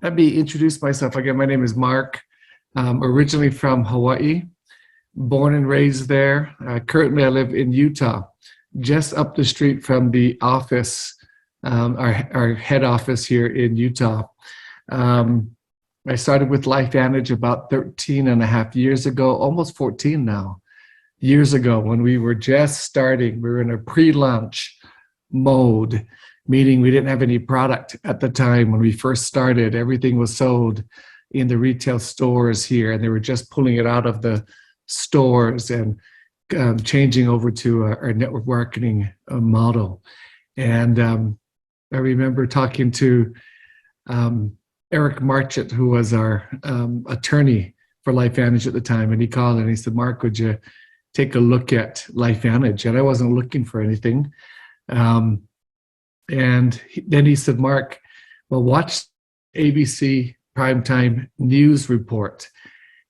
Let me introduce myself again. My name is Mark, originally from Hawaii, born and raised there. Currently, I live in Utah, just up the street from the office, our head office here in Utah. Um, I started with LifeVantage about 13 and a half years ago, almost 14 now, years ago when we were just starting. We were in a pre-launch mode, meaning we didn't have any product at the time when we first started. Everything was sold in the retail stores here, and they were just pulling it out of the stores and changing over to our network marketing model. And I remember talking to Eric Marchant, who was our attorney for LifeVantage at the time, and he called and he said, "Mark, would you take a look at LifeVantage?" And I wasn't looking for anything. Then he said, "Mark, well, watch ABC primetime news report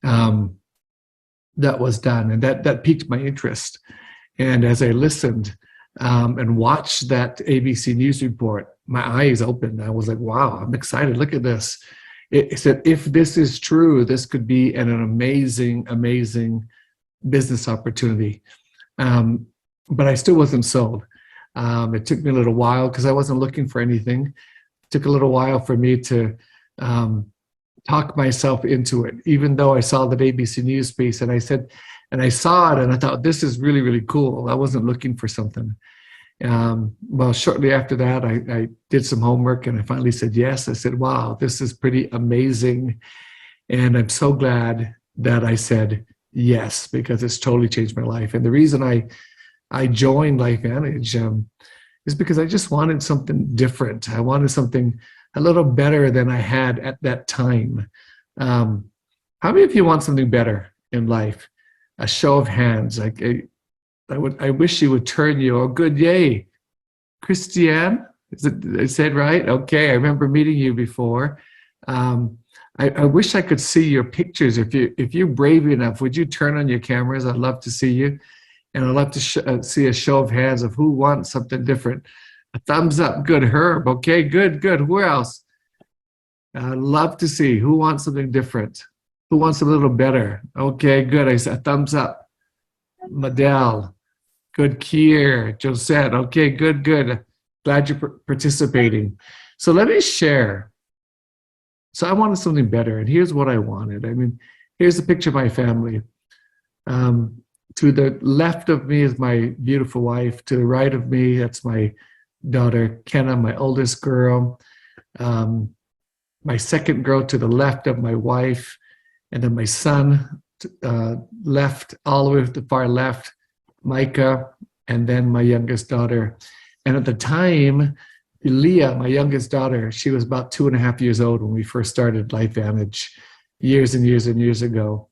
that was done." And that piqued my interest. And as I listened and watched that ABC news report, my eyes opened. I was like, wow, I'm excited. Look at this. It said, if this is true, this could be an amazing, amazing business opportunity. But I still wasn't sold. It took me a little while because I wasn't looking for anything. It took a little while for me to talk myself into it, even though I saw that ABC News piece and I saw it and I thought, this is really, really cool. I wasn't looking for something. Well, shortly after that, I did some homework and I finally said yes. I said, wow, this is pretty amazing. And I'm so glad that I said yes, because it's totally changed my life. And the reason I joined LifeVantage is because I just wanted something different. I wanted something a little better than I had at that time. How many of you want something better in life? A show of hands. I wish you would turn you. Oh, good, yay. Christiane, I said right? Okay, I remember meeting you before. I wish I could see your pictures. If you're brave enough, would you turn on your cameras? I'd love to see you. And I'd love to see a show of hands of who wants something different. A thumbs up. Good. Herb. Okay, good. Who else? I'd love to see who wants something different. Who wants a little better? Okay, good. I said thumbs up. Madel. Good. Kier. Josette. Okay, good. Glad you're participating. So let me share. So I wanted something better, and here's what I wanted. I mean, here's a picture of my family. To the left of me is my beautiful wife. To the right of me, that's my daughter, Kenna, my oldest girl. My second girl to the left of my wife. And then my son left, all the way to the far left, Micah, and then my youngest daughter. And at the time, Leah, my youngest daughter, she was about 2.5 years old when we first started LifeVantage years and years and years ago.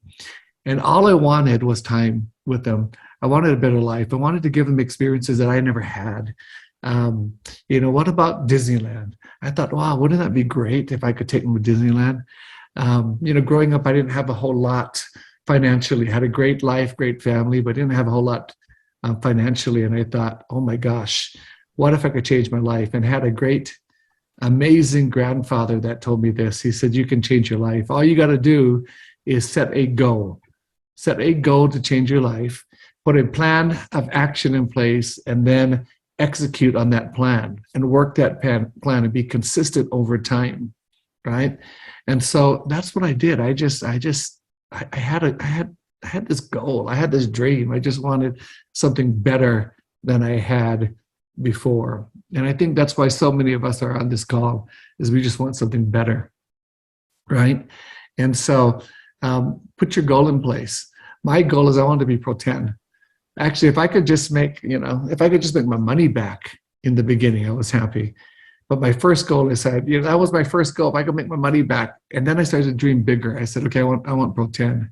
And all I wanted was time with them. I wanted a better life. I wanted to give them experiences that I never had. What about Disneyland? I thought, wow, wouldn't that be great if I could take them to Disneyland? Growing up, I didn't have a whole lot financially. I had a great life, great family, but didn't have a whole lot financially. And I thought, oh my gosh, what if I could change my life? And had a great, amazing grandfather that told me this. He said, you can change your life. All you got to do is set a goal. Set a goal to change your life, put a plan of action in place, and then execute on that plan and work that plan and be consistent over time, right? And so that's what I did. I had this goal. I had this dream. I just wanted something better than I had before. And I think that's why so many of us are on this call, is we just want something better, right? And so put your goal in place. My goal is I want to be Pro 10. Actually, if I could just make my money back in the beginning, I was happy. But my first goal is that was my first goal. If I could make my money back, and then I started to dream bigger. I said, okay, I want Pro 10,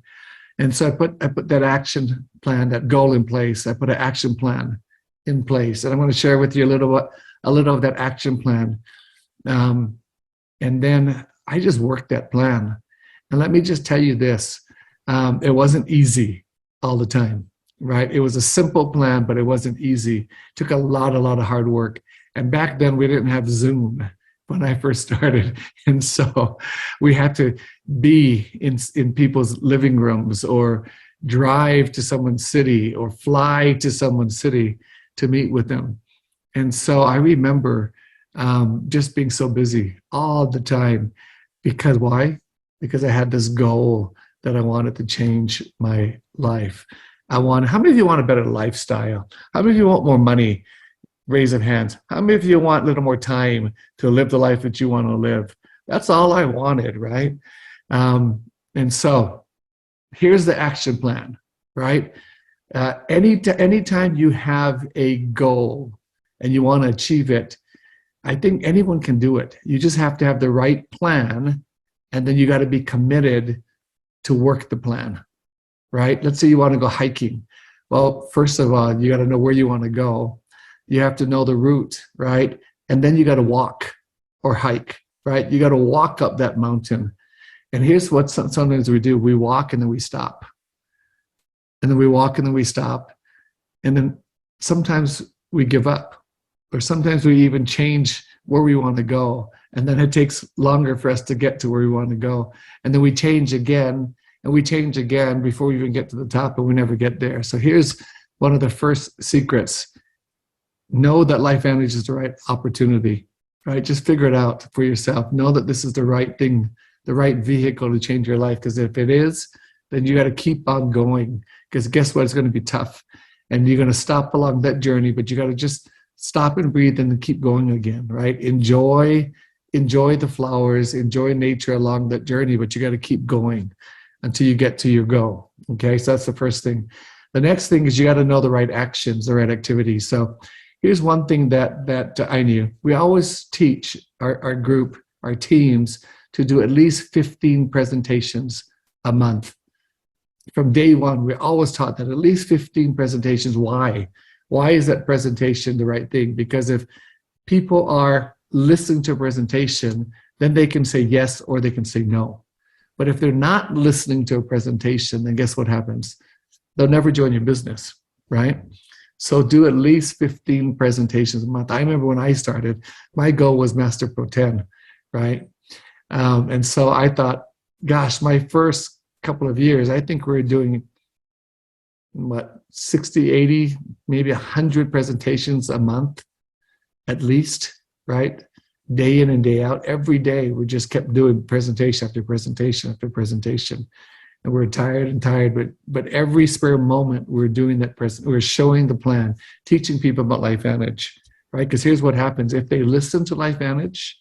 and so I put that action plan, that goal in place. I put an action plan in place, and I'm going to share with you a little of that action plan, and then I just worked that plan. And let me just tell you this: it wasn't easy all the time. Right? It was a simple plan, but it wasn't easy. It took a lot of hard work. And back then we didn't have Zoom. when I first started. And so we had to be in people's living rooms or drive to someone's city or fly to someone's city to meet with them. And so I remember just being so busy all the time. Because why? Because I had this goal that I wanted to change my life. How many of you want a better lifestyle? How many of you want more money? Raise of hands. How many of you want a little more time to live the life that you want to live? That's all I wanted, right? And so here's the action plan, right? Anytime you have a goal and you want to achieve it, I think anyone can do it. You just have to have the right plan, and then you got to be committed to work the plan, right? Let's say you want to go hiking. Well, first of all, you got to know where you want to go. You have to know the route, right? And then you got to walk or hike, right? You got to walk up that mountain. And here's what sometimes we do. We walk and then we stop. And then we walk and then we stop. And then sometimes we give up. Or sometimes we even change where we want to go. And then it takes longer for us to get to where we want to go. And then we change again, and we change again before we even get to the top, and we never get there. So here's one of the first secrets. Know that LifeVantage is the right opportunity, right? Just figure it out for yourself. Know that this is the right thing, the right vehicle to change your life. Because if it is, then you got to keep on going. Because guess what? It's going to be tough. And you're going to stop along that journey, but you got to just stop and breathe and then keep going again, right? Enjoy the flowers, enjoy nature along that journey, but you got to keep going until you get to your goal. Okay, so that's the first thing. The next thing is you got to know the right actions, the right activities. So here's one thing that I knew. We always teach our group, our teams, to do at least 15 presentations a month. From day one, we always taught that at least 15 presentations. Why? Why is that presentation the right thing? Because if people are listening to a presentation, then they can say yes or they can say no. But if they're not listening to a presentation, then guess what happens? They'll never join your business, right? So do at least 15 presentations a month. I remember when I started, my goal was Master Pro 10, right? And so I thought, gosh, my first couple of years, I think we were doing 60, 80, maybe 100 presentations a month at least, right? Day in and day out. Every day we just kept doing presentation after presentation after presentation. And we're tired, but every spare moment we're doing that we're showing the plan, teaching people about LifeVantage, right? Because here's what happens. If they listen to LifeVantage,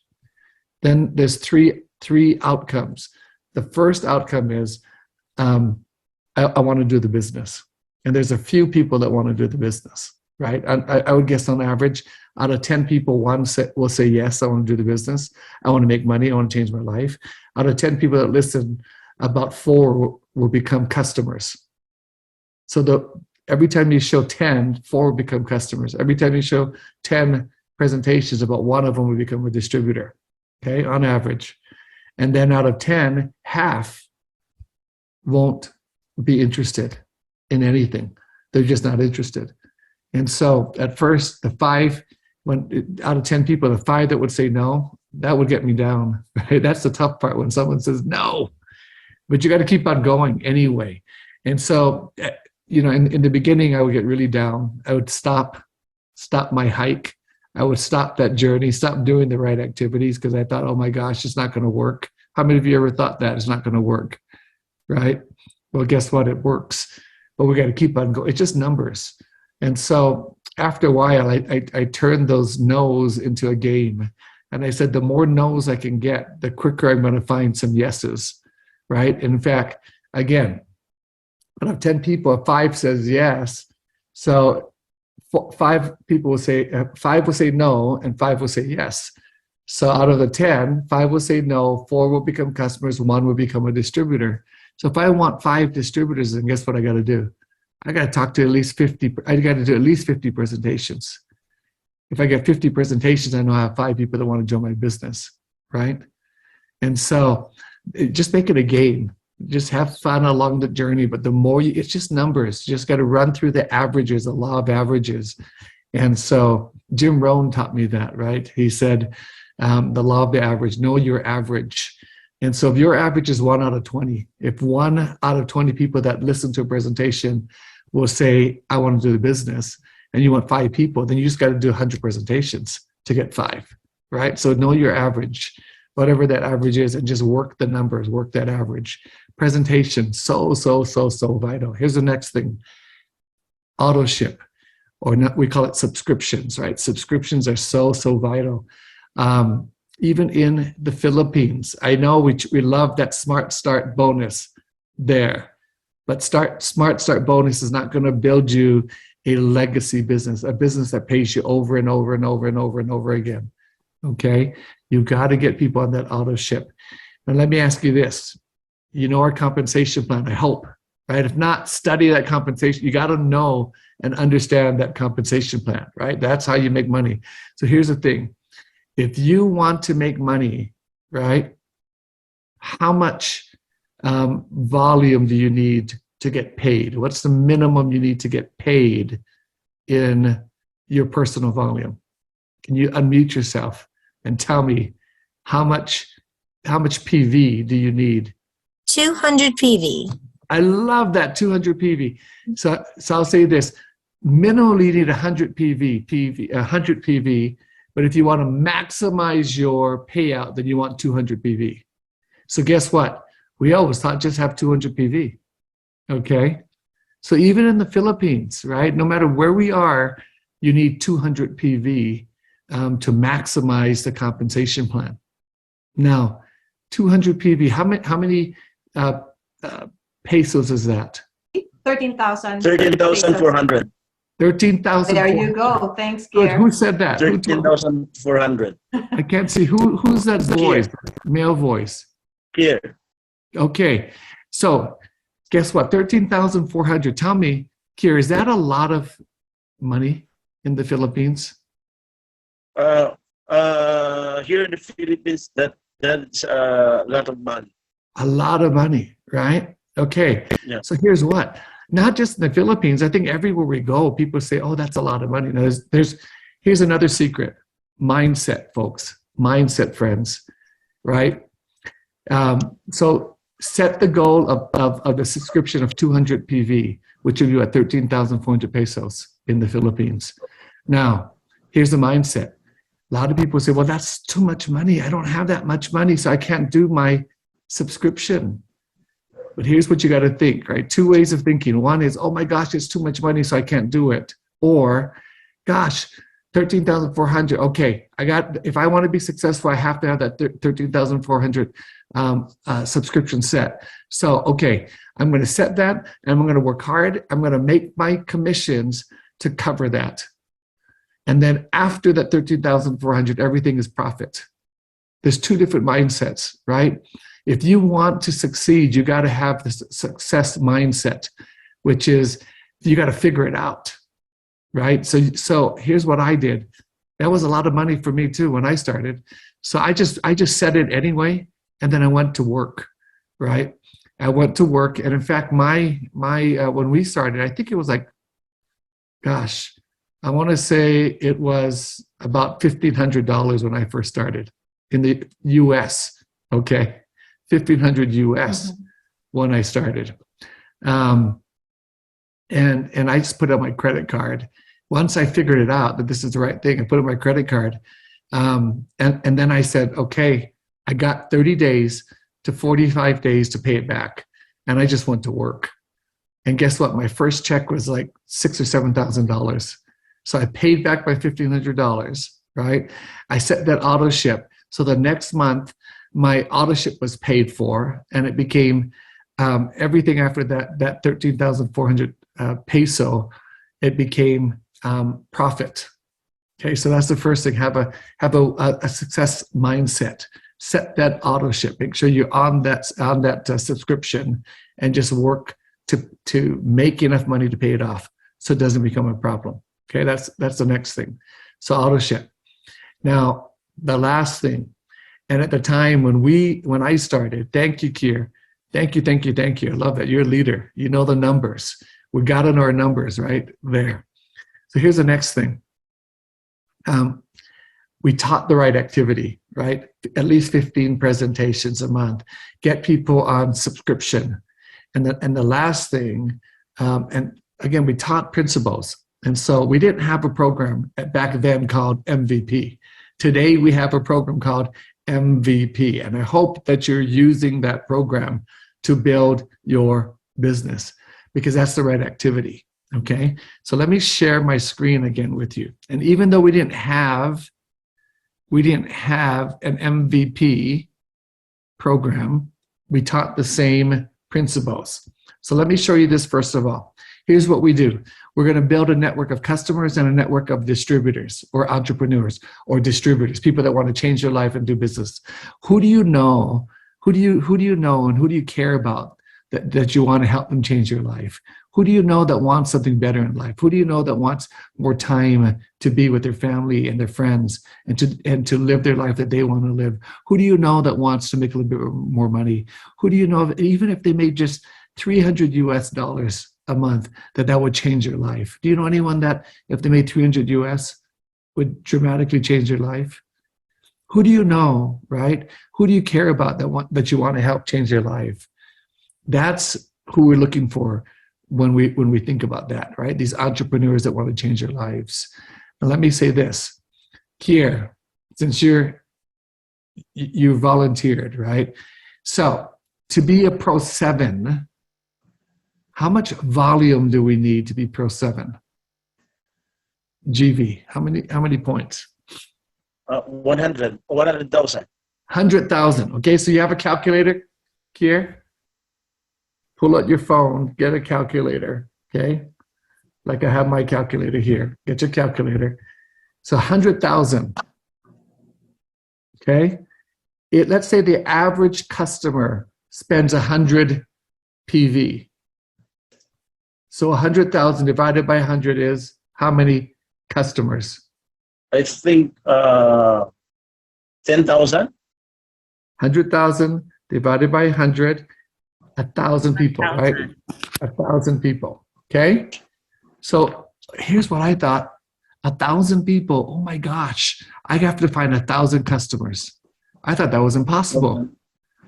then there's three outcomes. The first outcome is I want to do the business. And there's a few people that want to do the business, right? I would guess on average, out of 10 people, one will say, yes, I want to do the business. I want to make money. I want to change my life. Out of 10 people that listen, about 4 will become customers. So every time you show 10, 4 will become customers. Every time you show 10 presentations, about 1 of them will become a distributor, okay, on average. And then out of 10, half won't be interested in anything. They're just not interested. And so at first, the 5, out of 10 people, the 5 that would say no, that would get me down. Right? That's the tough part when someone says no, but you got to keep on going anyway. And so, in the beginning, I would get really down. I would stop my hike. I would stop that journey, stop doing the right activities because I thought, oh my gosh, it's not going to work. How many of you ever thought that it's not going to work? Right? Well, guess what? It works. But we got to keep on going. It's just numbers. And so after a while, I turned those no's into a game. And I said, the more no's I can get, the quicker I'm going to find some yeses, right? In fact, again, out of 10 people, 5 says yes. So 5 people will say, 5 will say no, and 5 will say yes. So out of the 10, 5 will say no, 4 will become customers, 1 will become a distributor. So if I want 5 distributors, then guess what I got to do? I got to talk to at least 50. I got to do at least 50 presentations. If I get 50 presentations, I know I have 5 people that want to join my business, right? And so just make it a game. Just have fun along the journey. But the more it's just numbers. You just got to run through the averages, the law of averages. And so Jim Rohn taught me that, right? He said, the law of the average, know your average. And so if your average is 1 out of 20, if 1 out of 20 people that listen to a presentation will say, I want to do the business, and you want 5 people, then you just got to do 100 presentations to get 5, right? So know your average, whatever that average is, and just work the numbers, work that average. Presentation, so vital. Here's the next thing, auto ship, or not, we call it subscriptions, right? Subscriptions are so vital. Even in the Philippines, I know we love that Smart Start bonus there, but Smart Start bonus is not going to build you a legacy business, a business that pays you over and over and over and over and over again. Okay, you got to get people on that auto ship. And let me ask you this: you know our compensation plan, I hope, right? If not, study that compensation. You got to know and understand that compensation plan, right? That's how you make money. So here's the thing: if you want to make money, right, how much volume do you need to get paid? What's the minimum you need to get paid in your personal volume? Can you unmute yourself and tell me how much PV do you need? 200 PV. I love that, 200 PV. So I'll say this: minimally you need 100 PV, but if you want to maximize your payout, then you want 200 PV. So guess what? We always thought just have 200 PV. Okay, so even in the Philippines, right, no matter where we are, you need 200 PV to maximize the compensation plan. Now, 200 PV, how many pesos is that? 13,000. 13,400. 13,000. There you go. Thanks, Good. Kier. Who said that? 13,400. I can't see. Who's that voice? Male voice. Here. Okay, so guess what? 13,400. Tell me, Kier, is that a lot of money in the Philippines? Here in the Philippines, that's a lot of money. A lot of money, right? Okay. Yeah. So here's what. Not just in the Philippines. I think everywhere we go, people say, "Oh, that's a lot of money." Now, here's another secret: mindset, folks. Mindset, friends. Right? So set the goal of the subscription of 200 PV, which will be at 13,400 pesos in the Philippines. Now, here's the mindset. A lot of people say, well, that's too much money. I don't have that much money, so I can't do my subscription. But here's what you got to think, right? 2 ways of thinking. One is, oh my gosh, it's too much money, so I can't do it. Or, gosh, 13,400. Okay, if I want to be successful, I have to have that 13,400 subscription set. So, okay, I'm going to set that, and I'm going to work hard. I'm going to make my commissions to cover that. And then after that 13,400, everything is profit. There's 2 different mindsets, right? If you want to succeed, you got to have the success mindset, which is you got to figure it out, right? So here's what I did. That was a lot of money for me too when I started. So I just set it anyway, and then I went to work, right? I went to work, and in fact, my when we started, I think it was like, gosh, I want to say it was about $1,500 when I first started in the U.S. Okay, $1,500 U.S. when I started, and I just put on my credit card. Once I figured it out that this is the right thing, I put on my credit card, and then I said, okay, I got 30 days to 45 days to pay it back, and I just went to work. And guess what? My first check was like $6,000 or $7,000. So I paid back my $1,500, right? I set that auto ship. So the next month, my auto ship was paid for, and it became everything after that 13,400 peso, it became profit. Okay, so that's the first thing. Have a success mindset. Set that auto ship. Make sure you're on that subscription, and just work to make enough money to pay it off, so it doesn't become a problem. Okay, that's the next thing. So auto ship. Now the last thing, and at the time when I started, thank you, Kier. Thank you. I love that. You're a leader. You know the numbers. We got to know our numbers right there. So here's the next thing. we taught the right activity, right? At least 15 presentations a month, get people on subscription. And the last thing, and again, we taught principles. And so we didn't have a program back then called MVP. Today we have a program called MVP. And I hope that you're using that program to build your business because that's the right activity. Okay. So let me share my screen again with you. And even though we didn't have an MVP program, we taught the same principles. So let me show you this first of all. Here's what we do. We're going to build a network of customers and a network of distributors or entrepreneurs or distributors, people that want to change their life and do business. Who do you know? Who do you know and who do you care about that you want to help them change your life? Who do you know that wants something better in life? Who do you know that wants more time to be with their family and their friends and to live their life that they want to live? Who do you know that wants to make a little bit more money? Who do you know, even if they made just $300 a month, that would change your life? Do you know anyone that if they made 300 US would dramatically change their life? Who do you know, right? Who do you care about that you want to help change their life? That's who we're looking for when we think about that, right? These entrepreneurs that want to change their lives. Now let me say this, Kier, since you volunteered, right? So to be a Pro 7, how much volume do we need to be Pro 7? GV, how many points? 100,000. 100,000. Okay, so you have a calculator, Kier? Pull out your phone, get a calculator, okay? Like I have my calculator here. Get your calculator. So 100,000, okay? Let's say the average customer spends 100 PV. So 100,000 divided by 100 is how many customers? I think 10,000. 100,000 divided by 100, 1,000 people, right? 1,000 people, okay? So here's what I thought. 1,000 people, oh my gosh, I have to find 1,000 customers. I thought that was impossible.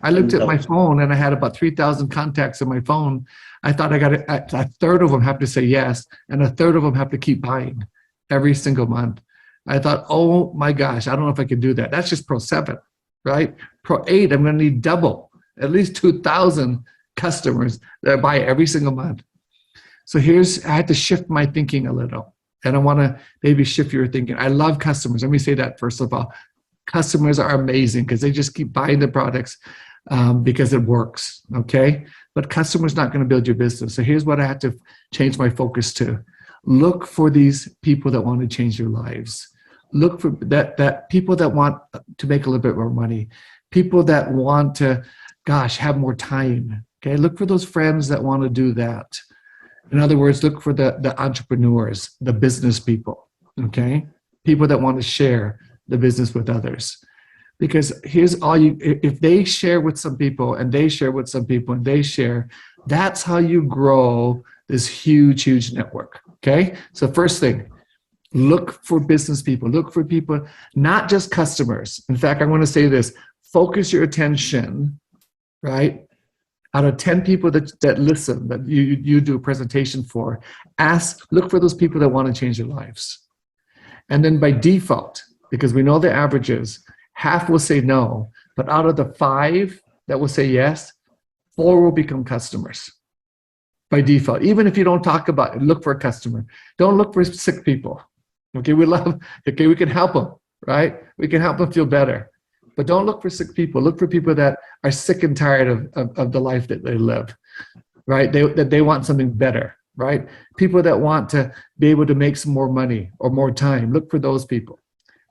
I looked at my phone and I had about 3,000 contacts on my phone. I thought I got a third of them have to say yes, and a third of them have to keep buying every single month. I thought, oh my gosh, I don't know if I can do that. That's just Pro 7, right? Pro 8, I'm going to need double, at least 2,000 customers that buy every single month. So I had to shift my thinking a little, and I want to maybe shift your thinking. I love customers. Let me say that first of all. Customers are amazing because they just keep buying the products because it works, okay? But customers not going to build your business. So here's what I had to change my focus to. Look for these people that want to change your lives. Look for that people that want to make a little bit more money, people that want to, have more time. Okay, look for those friends that want to do that. In other words, look for the entrepreneurs, the business people. Okay, people that want to share the business with others. Because here's if they share with some people and they share with some people and they share, that's how you grow this huge network. Okay, so first thing, look for business people, look for people, not just customers. In fact, I want to say this, focus your attention, right? Out of 10 people that listen, that you do a presentation for, look for those people that want to change their lives. And then by default, because we know the averages, half will say no, but out of the 5 that will say yes, 4 will become customers by default. Even if you don't talk about it, look for a customer. Don't look for sick people. Okay, we can help them, right? We can help them feel better. But don't look for sick people. Look for people that are sick and tired of the life that they live, right? That they want something better, right? People that want to be able to make some more money or more time. Look for those people.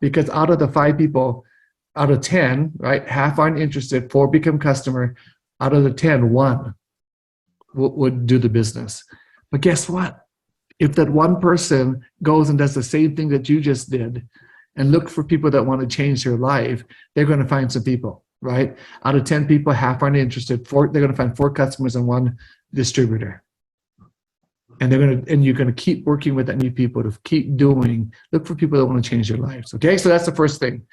Because out of the 5 people, out of 10, right, half aren't interested, 4 become customer. Out of the 10, 1 would do the business. But guess what? If that one person goes and does the same thing that you just did and look for people that want to change their life, they're going to find some people, right? Out of 10 people, half aren't interested. They're going to find 4 customers and 1 distributor. And you're gonna keep working with that new people to keep doing. Look for people that want to change their lives. Okay, so that's the first thing.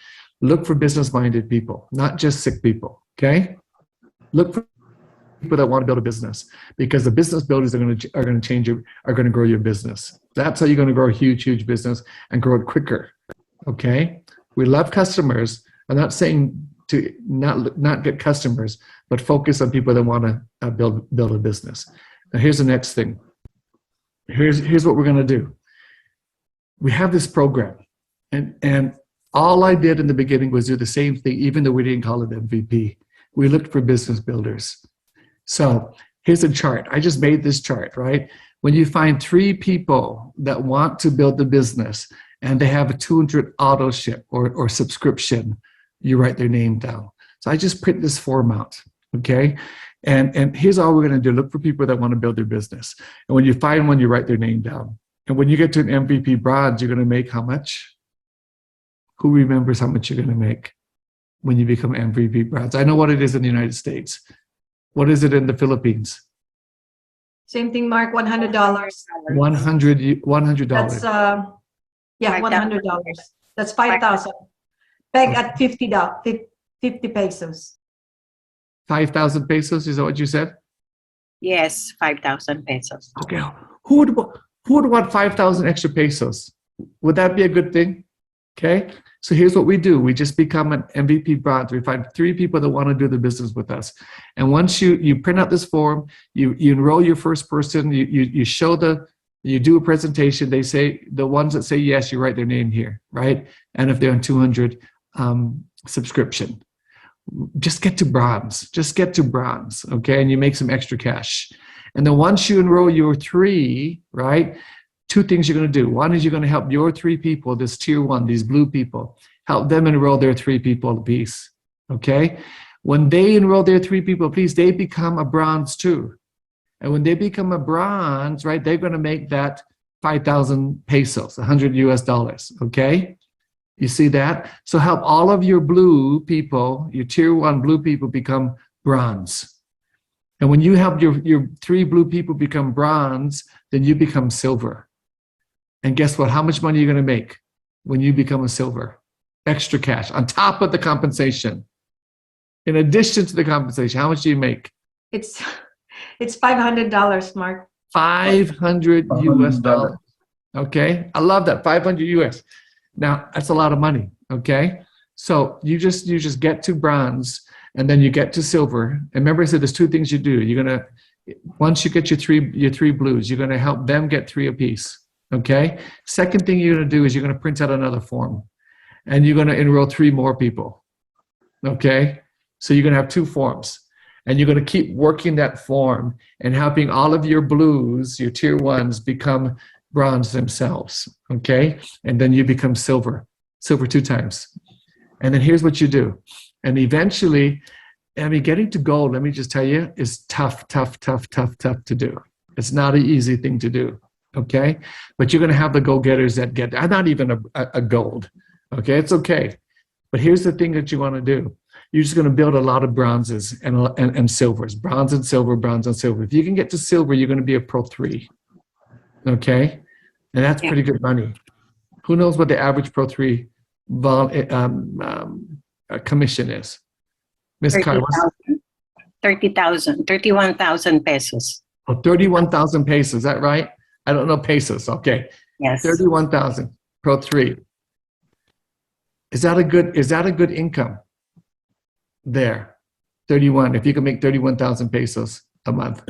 Look for business-minded people, not just sick people. Okay, look for people that want to build a business, because the business builders are going to change your, are going to grow your business. That's how you're going to grow a huge business and grow it quicker. Okay, we love customers. I'm not saying to not get customers, but focus on people that want to build a business. Now here's the next thing. Here's what we're going to do. We have this program, and all I did in the beginning was do the same thing, even though we didn't call it MVP. We looked for business builders. So here's a chart. I just made this chart, right? When you find 3 people that want to build the business and they have a 200 auto ship or subscription, you write their name down. So I just print this form out, okay? And here's all we're going to do. Look for people that want to build their business. And when you find one, you write their name down. And when you get to an MVP bronze, you're going to make how much? Who remembers how much you're going to make when you become MVP bronze? I know what it is in the United States. What is it in the Philippines? Same thing, Mark, $100. $100. That's, yeah, $100. That's 5,000. Peg at 50 pesos. 5,000 pesos, is that what you said? Yes, 5,000 pesos. Okay. Who would want 5,000 extra pesos? Would that be a good thing? Okay. So here's what we do. We just become an MVP bronze. We find 3 people that want to do the business with us. And once you print out this form, you enroll your first person, you show you do a presentation. They say, the ones that say yes, you write their name here, right? And if they're on 200 subscription, just get to bronze. Just get to bronze, okay? And you make some extra cash. And then once you enroll your 3, right? 2 things you're going to do. One is you're going to help your 3 people, this tier 1, these blue people, help them enroll their 3 people apiece, okay? When they enroll their 3 people apiece, they become a bronze too. And when they become a bronze, right, they're going to make that 5,000 pesos, $100, okay? You see that? So help all of your blue people, your tier 1 blue people become bronze. And when you help your 3 blue people become bronze, then you become silver. And guess what? How much money are you going to make when you become a silver? Extra cash on top of the compensation. In addition to the compensation, how much do you make? It's $500, Mark. $500. Okay, I love that. 500 US. Now that's a lot of money. Okay, so you just get to bronze, and then you get to silver. And remember, I said there's 2 things you do. You're gonna, once you get your three blues, you're gonna help them get 3 apiece. Okay. Second thing you're gonna do is you're gonna print out another form, and you're gonna enroll 3 more people. Okay, so you're gonna have 2 forms. And you're going to keep working that form and helping all of your blues, your tier 1s, become bronze themselves, okay? And then you become silver 2 times. And then here's what you do. And eventually, I mean, getting to gold, let me just tell you, is tough to do. It's not an easy thing to do, okay? But you're going to have the go-getters that get, not even a gold, okay? It's okay. But here's the thing that you want to do. You're just going to build a lot of bronzes and silvers, bronze and silver, bronze and silver. If you can get to silver, you're going to be a Pro 3, okay? And that's pretty good money. Who knows what the average Pro 3 commission is? Miss Kai, 31,000 pesos. Oh, 31,000 pesos, is that right? I don't know pesos, okay. Yes. 31,000, Pro 3. Is that a good income? There, 31. If you can make 31,000 pesos a month.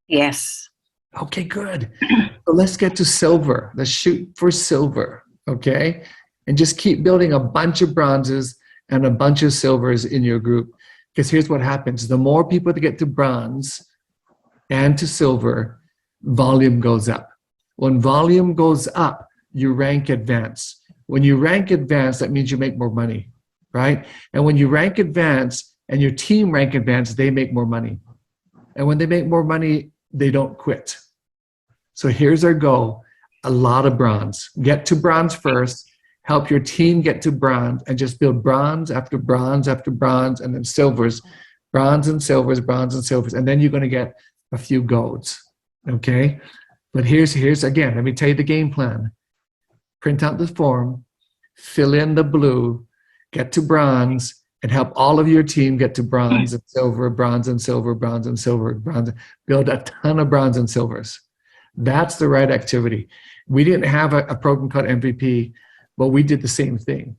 Yes. Okay, good. So let's get to silver. Let's shoot for silver, okay? And just keep building a bunch of bronzes and a bunch of silvers in your group. Because here's what happens. The more people that get to bronze and to silver, volume goes up. When volume goes up, you rank advance. When you rank advance, that means you make more money. Right? And when you rank advance and your team rank advance, they make more money. And when they make more money, they don't quit. So here's our goal. A lot of bronze. Get to bronze first, help your team get to bronze, and just build bronze after bronze after bronze, and then silvers, bronze and silvers, bronze and silvers. And then you're going to get a few golds. Okay. But here's again, let me tell you the game plan. Print out the form, fill in the blue, get to bronze, and help all of your team get to bronze and silver, bronze and silver, bronze and silver, bronze. Build a ton of bronze and silvers. That's the right activity. We didn't have a program called MVP, but we did the same thing.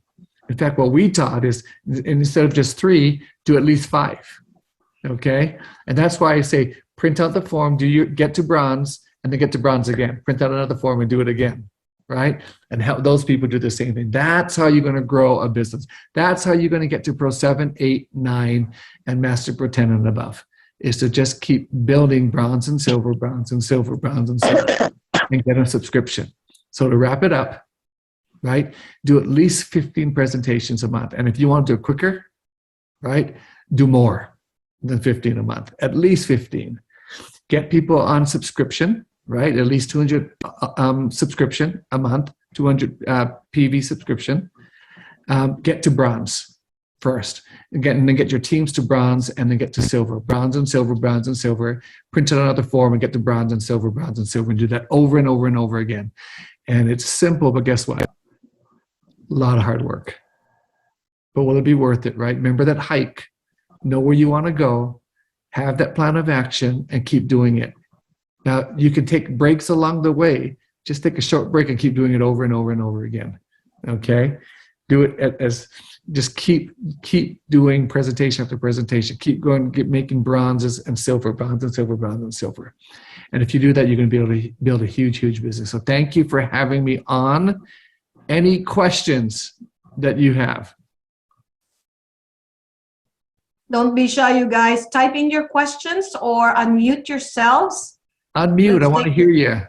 In fact, what we taught is instead of just 3, do at least 5. Okay? And that's why I say print out the form, do you get to bronze, and then get to bronze again. Print out another form and do it again. Right? And help those people do the same thing. That's how you're going to grow a business. That's how you're going to get to Pro 7, 8, 9, and Master Pro 10 and above, is to just keep building bronze and silver, bronze and silver, bronze and silver, and get a subscription. So to wrap it up, right, do at least 15 presentations a month. And if you want to do it quicker, right, do more than 15 a month, at least 15. Get people on subscription, right, at least 200 subscription a month, 200 PV subscription. Get to bronze first, and then get your teams to bronze, and then get to silver, bronze and silver, bronze and silver. Print out another form and get to bronze and silver, and do that over and over and over again. And it's simple, but guess what? A lot of hard work. But will it be worth it, right? Remember that hike. Know where you want to go. Have that plan of action and keep doing it. Now, you can take breaks along the way. Just take a short break and keep doing it over and over and over again. Okay? Do it just keep doing presentation after presentation. Keep going, making bronzes and silver, bronze and silver, bronze and silver. And if you do that, you're going to be able to build a huge, huge business. So thank you for having me on. Any questions that you have? Don't be shy, you guys. Type in your questions or unmute yourselves. Unmute. I want to hear you.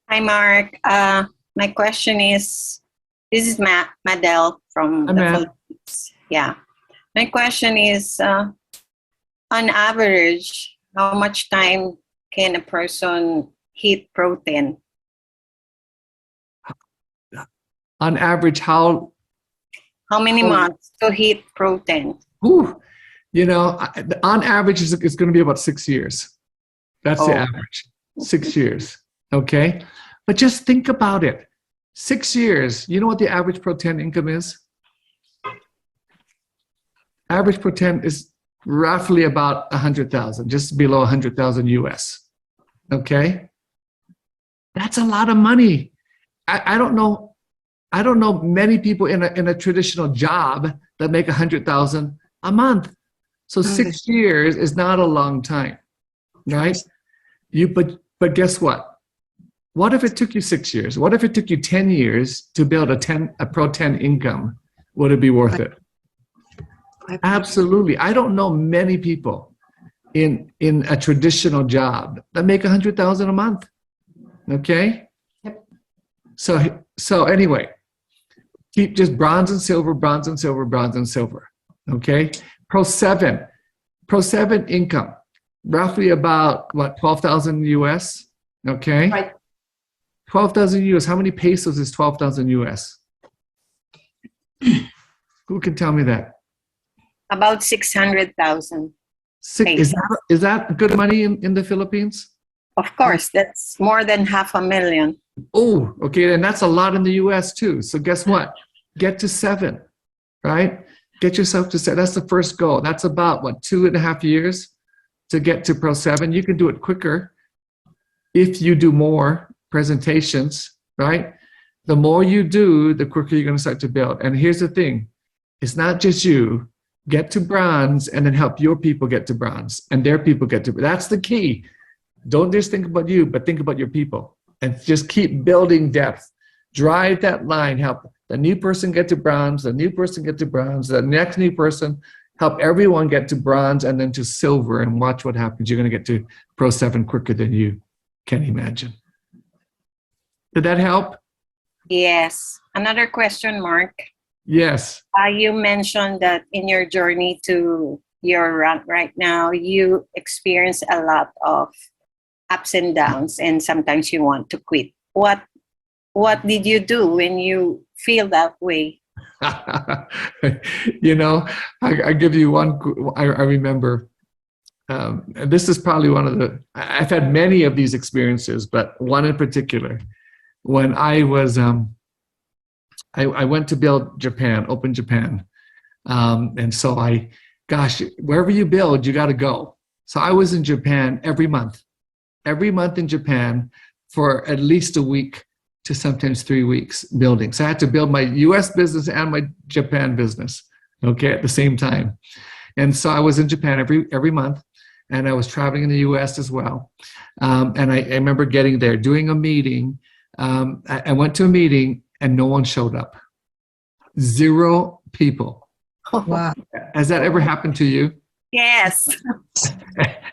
Hi, Mark. My question is, this is Madel from the Philippines. Yeah. My question is, on average, how much time can a person hit Pro 10? On average, how many months to hit Pro 10? Ooh, on average, it's going to be about 6 years. That's the average. 6 years. Okay? But just think about it. 6 years. You know what the average Pro 10 income is? Average Pro 10 is roughly about 100,000, just below 100,000 US. Okay? That's a lot of money. I don't know many people in a traditional job that make 100,000 a month. So 6 years is not a long time, right? But guess what? What if it took you 6 years? What if it took you 10 years to build a Pro 10 income? Would it be worth it? Absolutely. I don't know many people in a traditional job that make 100,000 a month. Okay? Yep. So anyway, keep just bronze and silver, bronze and silver, bronze and silver. Okay? Pro 7 income, roughly about what, 12,000 US? Okay? Right. 12,000 US. How many pesos is 12,000 US? Who can tell me that? About 600,000. Is that good money in the Philippines? Of course, that's more than 500,000. Oh, okay, and that's a lot in the US too. So guess what? Get to 7, right? Get yourself to 7. That's the first goal. That's about, what, 2.5 years to get to Pro 7. You can do it quicker if you do more presentations, right? The more you do, the quicker you're going to start to build. And here's the thing. It's not just you. Get to bronze and then help your people get to bronze and their people get to. That's the key. Don't just think about you, but think about your people and just keep building depth. Drive that line. Help the new person get to bronze, the new person get to bronze, the next new person, help everyone get to bronze and then to silver, and watch what happens. You're going to get to Pro 7 quicker than you can imagine. Did that help? Yes. Another question, Mark. Yes. You mentioned that in your journey to your rank right now, you experience a lot of ups and downs, and sometimes you want to quit. What did you do when you feel that way? I give you one. I remember and this is probably one of the, I've had many of these experiences, but one in particular, when I was, I went to build Japan, open Japan. And so wherever you build, you got to go. So I was in Japan every month in Japan for at least a week to sometimes 3 weeks building. So I had to build my US business and my Japan business, okay, at the same time. And so I was in Japan every month, and I was traveling in the US as well. And I remember getting there, doing a meeting. I went to a meeting and no one showed up. 0 people. Wow. Has that ever happened to you? Yes.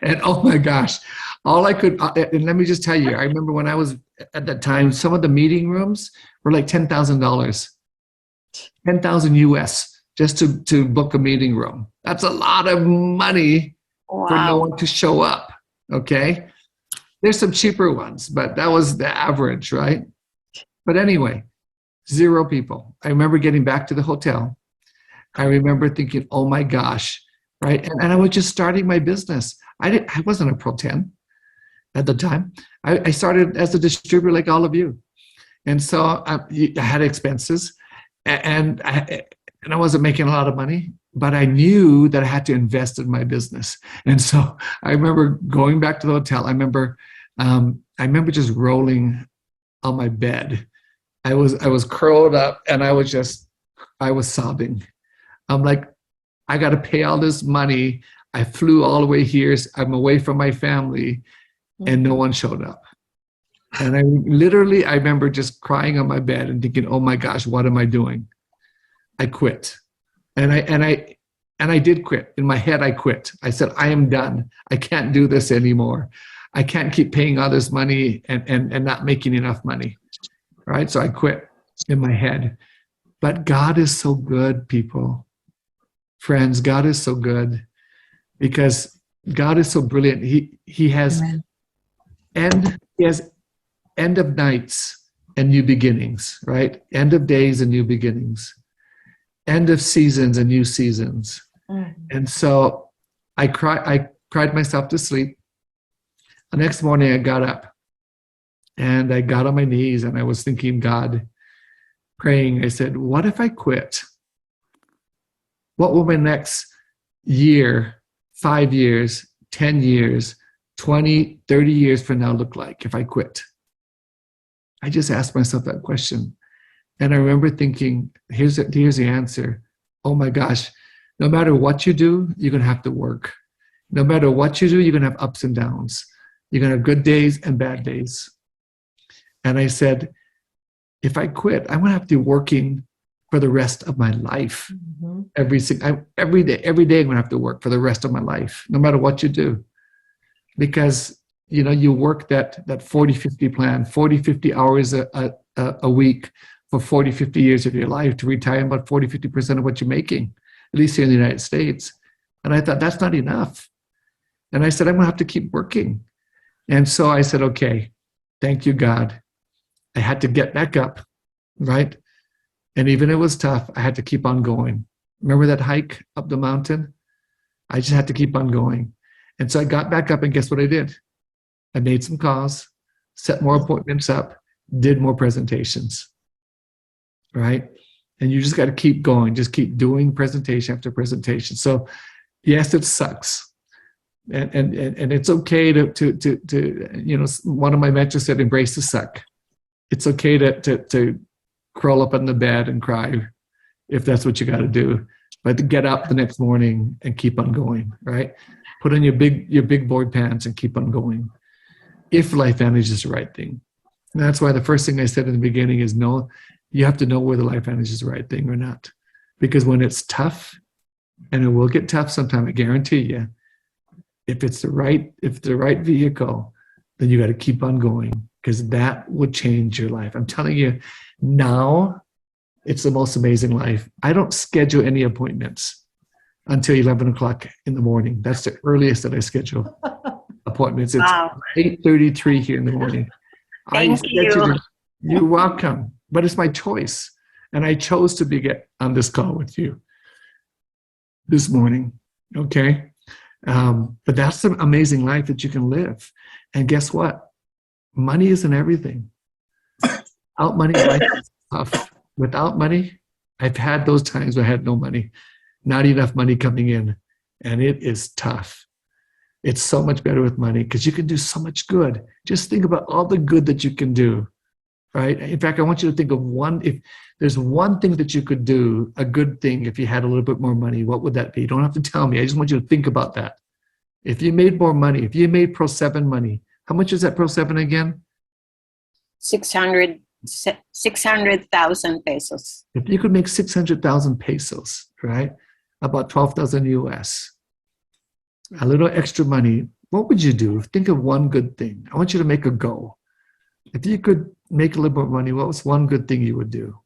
And oh my gosh, all I could, and let me just tell you, I remember when I was at that time, some of the meeting rooms were like $10,000, 10,000 US just to book a meeting room. That's a lot of money for no one to show up. Okay. There's some cheaper ones, but that was the average, right? But anyway, 0 people. I remember getting back to the hotel. I remember thinking, oh my gosh, right? And I was just starting my business. I wasn't a Pro 10 at the time. I started as a distributor like all of you. And so I had expenses, and I wasn't making a lot of money, but I knew that I had to invest in my business. And so I remember going back to the hotel. I remember just rolling on my bed. I was curled up, and I was sobbing. I'm like, I got to pay all this money. I flew all the way here. I'm away from my family, and no one showed up. And I remember just crying on my bed and thinking, oh my gosh, what am I doing? I quit. And I did quit. In my head, I quit. I said, I am done. I can't do this anymore. I can't keep paying all this money and not making enough money. Right? So I quit in my head. But God is so good, people. Friends, God is so good, because God is so brilliant. He has end of nights and new beginnings, right? End of days and new beginnings. End of seasons and new seasons. And so I cried myself to sleep. The next morning I got up and I got on my knees and I was thinking, God, praying. I said, what if I quit? What will my next year, 5 years, 10 years, 20, 30 years from now look like if I quit? I just asked myself that question. And I remember thinking, here's the answer. Oh my gosh, no matter what you do, you're going to have to work. No matter what you do, you're going to have ups and downs. You're going to have good days and bad days. And I said, if I quit, I'm going to have to be working for the rest of my life. Every day I'm going to have to work for the rest of my life, no matter what you do. Because, you work that 40-50 plan, 40-50 hours a week for 40-50 years of your life to retire about 40-50% of what you're making, at least here in the United States. And I thought, that's not enough. And I said, I'm going to have to keep working. And so I said, okay, thank you, God. I had to get back up, right? And even it was tough, I had to keep on going. Remember that hike up the mountain? I just had to keep on going. And so I got back up, and guess what I did? I made some calls, set more appointments up, did more presentations, right? And you just got to keep going, just keep doing presentation after presentation. So yes, it sucks. And it's okay to one of my mentors said, embrace the suck. It's okay to crawl up on the bed and cry if that's what you got to do, but to get up the next morning and keep on going, right? Put on your big boy pants and keep on going. If LifeVantage is the right thing. And that's why the first thing I said in the beginning is no, you have to know whether LifeVantage is the right thing or not. Because when it's tough, and it will get tough sometime, I guarantee you, if it's the right vehicle, then you got to keep on going, because that would change your life. I'm telling you, now it's the most amazing life. I don't schedule any appointments until 11 o'clock in the morning. That's the earliest that I schedule appointments. It's 8:33 here in the morning. Thank you. You're welcome. But it's my choice. And I chose to get on this call with you this morning. Okay? But that's an amazing life that you can live. And guess what? Money isn't everything. Without money, life is tough. Without money, I've had those times where I had no money, not enough money coming in, and it is tough. It's so much better with money because you can do so much good. Just think about all the good that you can do, right? In fact, I want you to think of if there's one thing that you could do, a good thing, if you had a little bit more money, what would that be? You don't have to tell me. I just want you to think about that. If you made more money, if you made Pro 7 money, how much is that Pro 7 again? 600,000 pesos. If you could make 600,000 pesos, right? About 12,000 US, a little extra money, what would you do? Think of one good thing. I want you to make a goal. If you could make a little more money, what was one good thing you would do?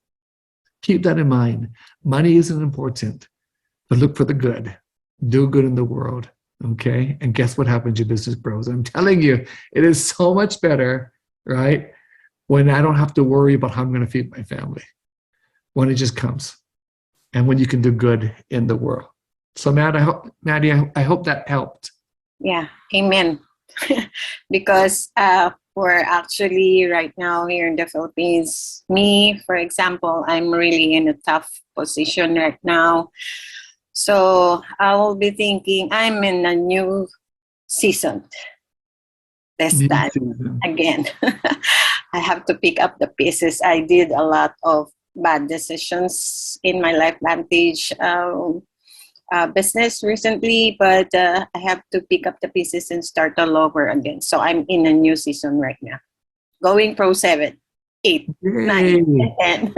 Keep that in mind. Money isn't important, but look for the good. Do good in the world, okay? And guess what happens, you business bros? I'm telling you, it is so much better, right? When I don't have to worry about how I'm going to feed my family. When it just comes. And when you can do good in the world. So Maddie, I hope that helped. Yeah, amen. Because we're actually right now here in the Philippines, me, for example, I'm really in a tough position right now. So I will be thinking I'm in a new season this time again. I have to pick up the pieces. I did a lot of bad decisions in my LifeVantage business recently, but I have to pick up the pieces and start all over again. So I'm in a new season right now. Going Pro 7, 8, 9, and 10.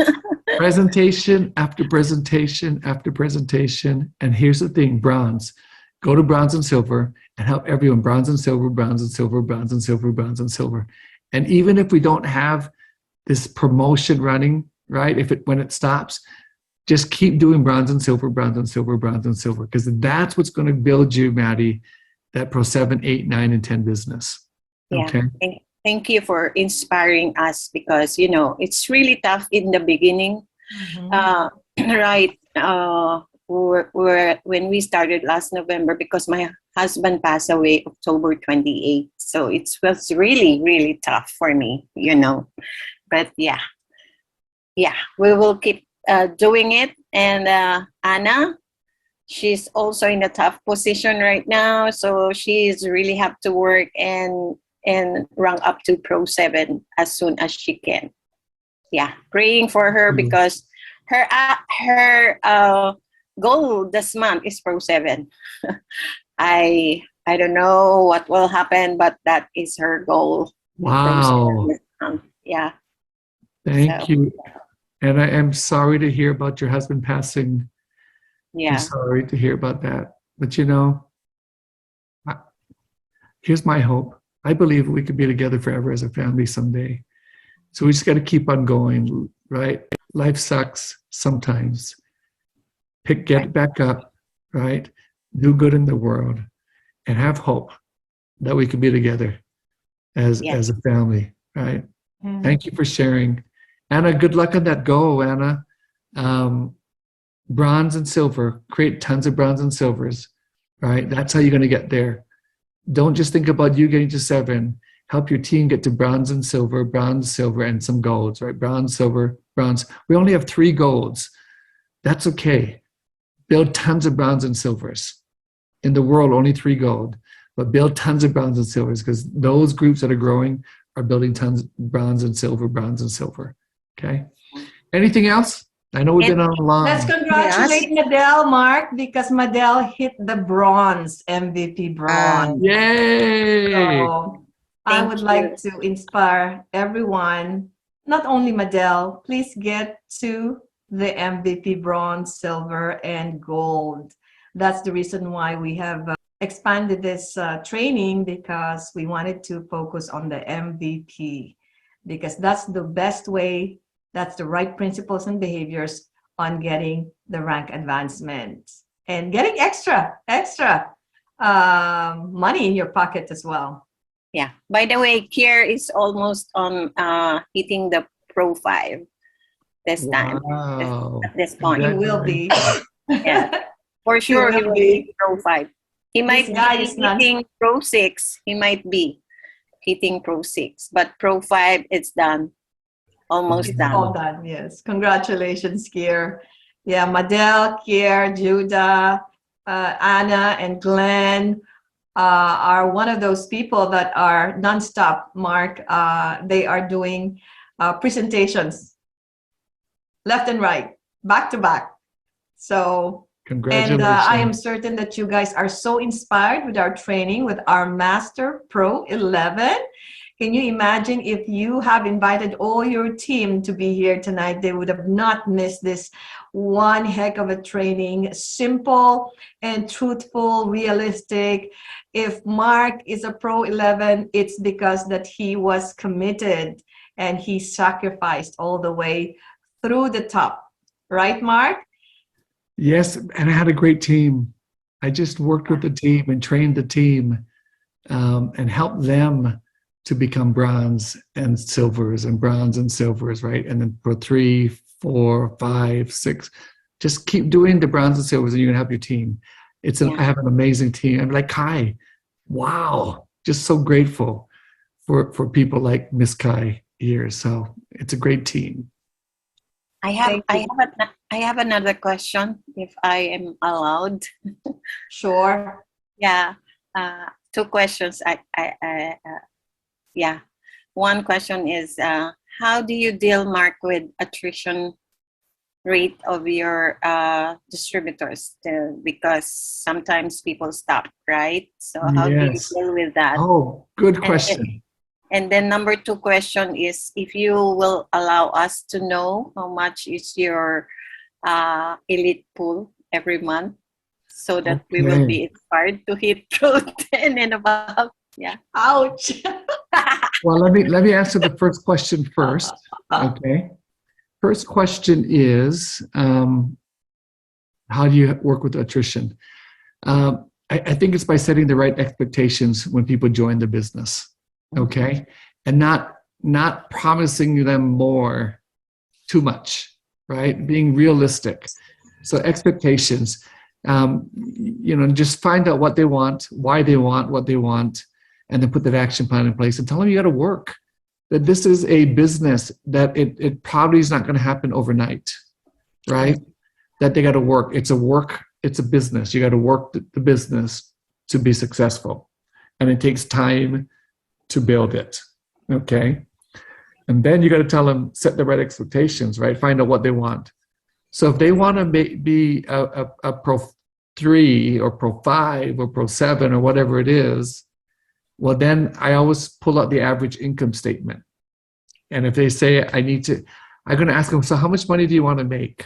Presentation after presentation after presentation. And here's the thing, bronze. Go to bronze and silver and help everyone bronze and silver, bronze and silver, bronze and silver, bronze and silver. And even if we don't have this promotion running, right? When it stops, just keep doing bronze and silver, bronze and silver, bronze and silver, because that's what's going to build you, Maddie, that Pro 7, 8, 9, and 10 business. Okay. Yeah. Thank you for inspiring us because, you know, it's really tough in the beginning. Right. When we started last November, because my husband passed away October 28th. So it was really, really tough for me, you know. But yeah, we will keep doing it. And Anna, she's also in a tough position right now. So she's really have to work and rank up to Pro 7 as soon as she can. Yeah, praying for her because her goal this month is Pro 7. I don't know what will happen, but that is her goal. Wow. Yeah. Thank you. And I am sorry to hear about your husband passing. Yeah. I'm sorry to hear about that. But you know, here's my hope. I believe we could be together forever as a family someday. So we just got to keep on going, right? Life sucks sometimes. Get back up, right? Do good in the world and have hope that we can be together as a family, right? Mm-hmm. Thank you for sharing. Anna, good luck on that goal, Anna. Bronze and silver, create tons of bronze and silvers, right? That's how you're going to get there. Don't just think about you getting to 7. Help your team get to bronze, silver, and some golds, right? Bronze, silver, bronze. We only have 3 golds. That's okay. Build tons of bronze and silvers. In the world, only 3 gold. But build tons of bronze and silvers because those groups that are growing are building tons of bronze and silver. Okay? Anything else? I know we've been on a long. Let's congratulate Madel, Mark, because Madel hit the bronze, MVP bronze. Yay! So I would like to inspire everyone, not only Madel, please get to the MVP bronze, silver, and gold. That's the reason why we have expanded this training, because we wanted to focus on the MVP, because that's the best way. That's the right principles and behaviors on getting the rank advancement and getting extra money in your pocket as well. Yeah. By the way, Kier is almost on hitting the Pro 5 this time. At this point. He will be. Yeah. For sure, he will be Pro 5. He might This guy be is not. hitting Pro 6. He might be hitting Pro 6. But Pro 5, it's done. Almost It's done. all done. Yes. Congratulations, Kier. Yeah, Madel, Kier, Judah, Anna, and Glenn are one of those people that are nonstop, Mark. They are doing presentations left and right, back to back. So, and Congratulations. I am certain that you guys are so inspired with our training with our Master Pro 11. Can you imagine if you have invited all your team to be here tonight? They would have not missed this one heck of a training. Simple and truthful, realistic. If Mark is a Pro 11, it's because that he was committed and he sacrificed all the way through the top. Right, Mark? Yes, and I had a great team. I just worked with the team and trained the team and helped them to become bronze and silvers and bronze and silvers, right? And then for 3, 4, 5, 6, just keep doing the bronze and silvers and you're gonna help your team. I have an amazing team. I'm like, Kai, wow, just so grateful for people like Miss Kai here. So it's a great team. I have another question, if I am allowed. Sure. Yeah, 2 questions. Yeah, one question is, how do you deal, Mark, with attrition rate of your distributors? Because sometimes people stop, right? So how do you Yes. deal with that? Oh, good question. And then number 2 question is, if you will allow us to know how much is your elite pool every month, so that we will be inspired to hit Pro 10 and above. Yeah. Ouch. Well, let me answer the first question first. Okay. First question is, how do you work with attrition? I think it's by setting the right expectations when people join the business. Okay, and not promising them more too much, right? Being realistic. So expectations, just find out what they want, why they want what they want, and then put that action plan in place and tell them you got to work. That this is a business that it probably is not going to happen overnight, right? That they got to work. It's a business. You got to work the business to be successful, and it takes time to build it, okay? And then you got to tell them, set the right expectations, right? Find out what they want. So if they want to be a Pro 3 or Pro 5 or Pro 7 or whatever it is, well, then I always pull out the average income statement. And if they say, I'm going to ask them, so how much money do you want to make?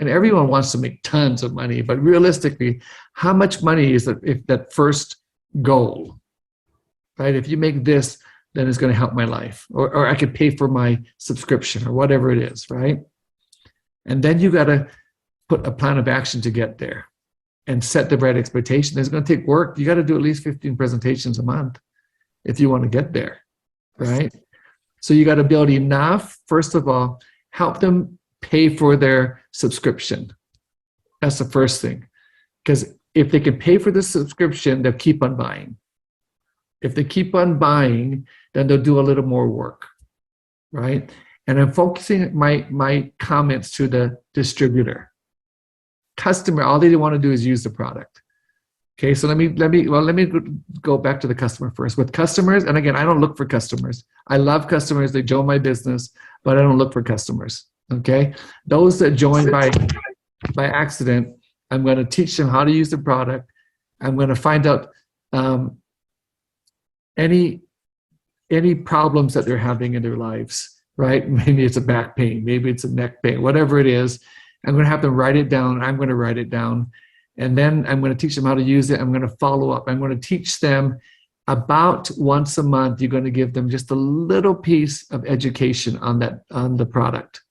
And everyone wants to make tons of money, but realistically, how much money is that first goal? Right? If you make this, then it's going to help my life, or I could pay for my subscription or whatever it is, right? And then you got to put a plan of action to get there and set the right expectation. It's going to take work. You got to do at least 15 presentations a month if you want to get there, right? So you got to build enough, first of all, help them pay for their subscription. That's the first thing. Because if they can pay for the subscription, they'll keep on buying. If they keep on buying, then they'll do a little more work, right? And I'm focusing my comments to the distributor. Customer, all they want to do is use the product. Okay, so let me go back to the customer first. With customers, and again, I don't look for customers. I love customers. They join my business, but I don't look for customers. Okay, those that join by accident, I'm going to teach them how to use the product. I'm going to find out any problems that they're having in their lives, right? Maybe it's a back pain, maybe it's a neck pain, whatever it is. I'm going to have them write it down. I'm going to write it down. And then I'm going to teach them how to use it. I'm going to follow up. I'm going to teach them about once a month. You're going to give them just a little piece of education on the product.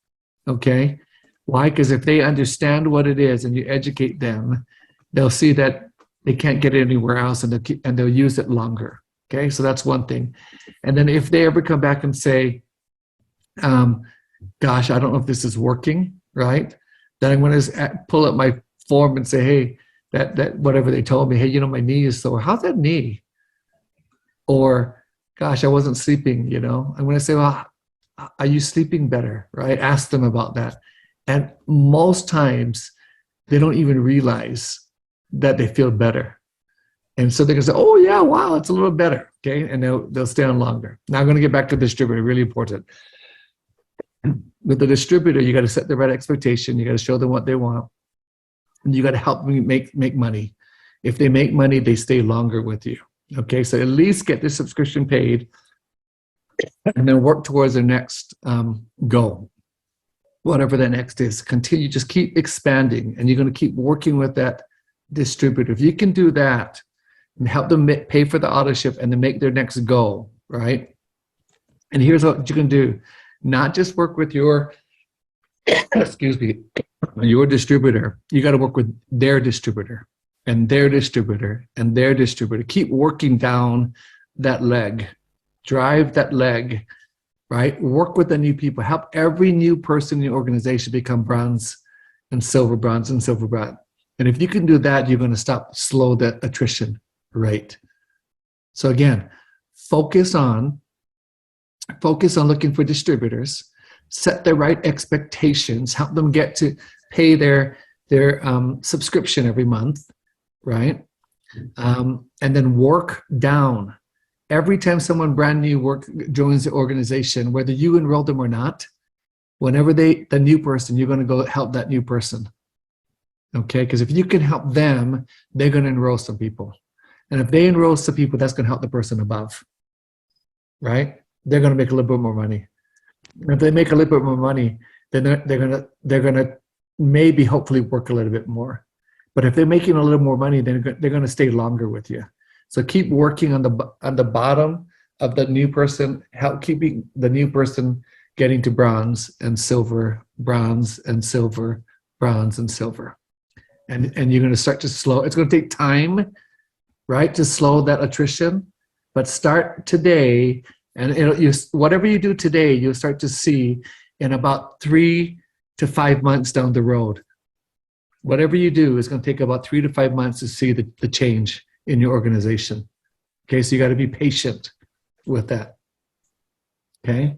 Okay? Why? Because if they understand what it is and you educate them, they'll see that they can't get it anywhere else, and they'll use it longer. Okay, so that's one thing. And then if they ever come back and say, gosh, I don't know if this is working, right? Then I'm going to pull up my form and say, hey, that whatever they told me, hey, my knee is sore. How's that knee? Or, gosh, I wasn't sleeping, I'm going to say, well, are you sleeping better, right? Ask them about that. And most times they don't even realize that they feel better. And so they're going to say, oh yeah, wow, it's a little better. Okay. And they'll stay on longer. Now I'm going to get back to the distributor, really important. With the distributor, you got to set the right expectation. You got to show them what they want. And you got to help them make money. If they make money, they stay longer with you. Okay. So at least get the subscription paid and then work towards their next goal. Whatever that next is, continue, just keep expanding, and you're going to keep working with that distributor. If you can do that and help them pay for the auto ship and then make their next goal, right? And here's what you can do. Not just work with your, your distributor. You got to work with their distributor and their distributor and their distributor. Keep working down that leg. Drive that leg, right? Work with the new people. Help every new person in the organization become bronze and silver, bronze and silver, bronze. And if you can do that, you're going to slow the attrition rate. So again, focus on looking for distributors, set the right expectations, help them get to pay their subscription every month, right? And then work down. Every time someone brand new joins the organization, whether you enroll them or not, whenever the new person, you're going to go help that new person. Okay? Because if you can help them, they're going to enroll some people. And if they enroll some people, that's going to help the person above. Right? They're going to make a little bit more money. And if they make a little bit more money, then they're going to maybe hopefully work a little bit more. But if they're making a little more money, then they're going to stay longer with you. So keep working on the bottom of the new person, help keeping the new person getting to bronze and silver, bronze and silver, bronze and silver. And you're going to start to slow. It's going to take time, right, to slow that attrition. But start today, and whatever you do today, you'll start to see in about 3 to 5 months down the road. Whatever you do is going to take about 3 to 5 months to see the change in your organization. Okay, so you got to be patient with that. Okay,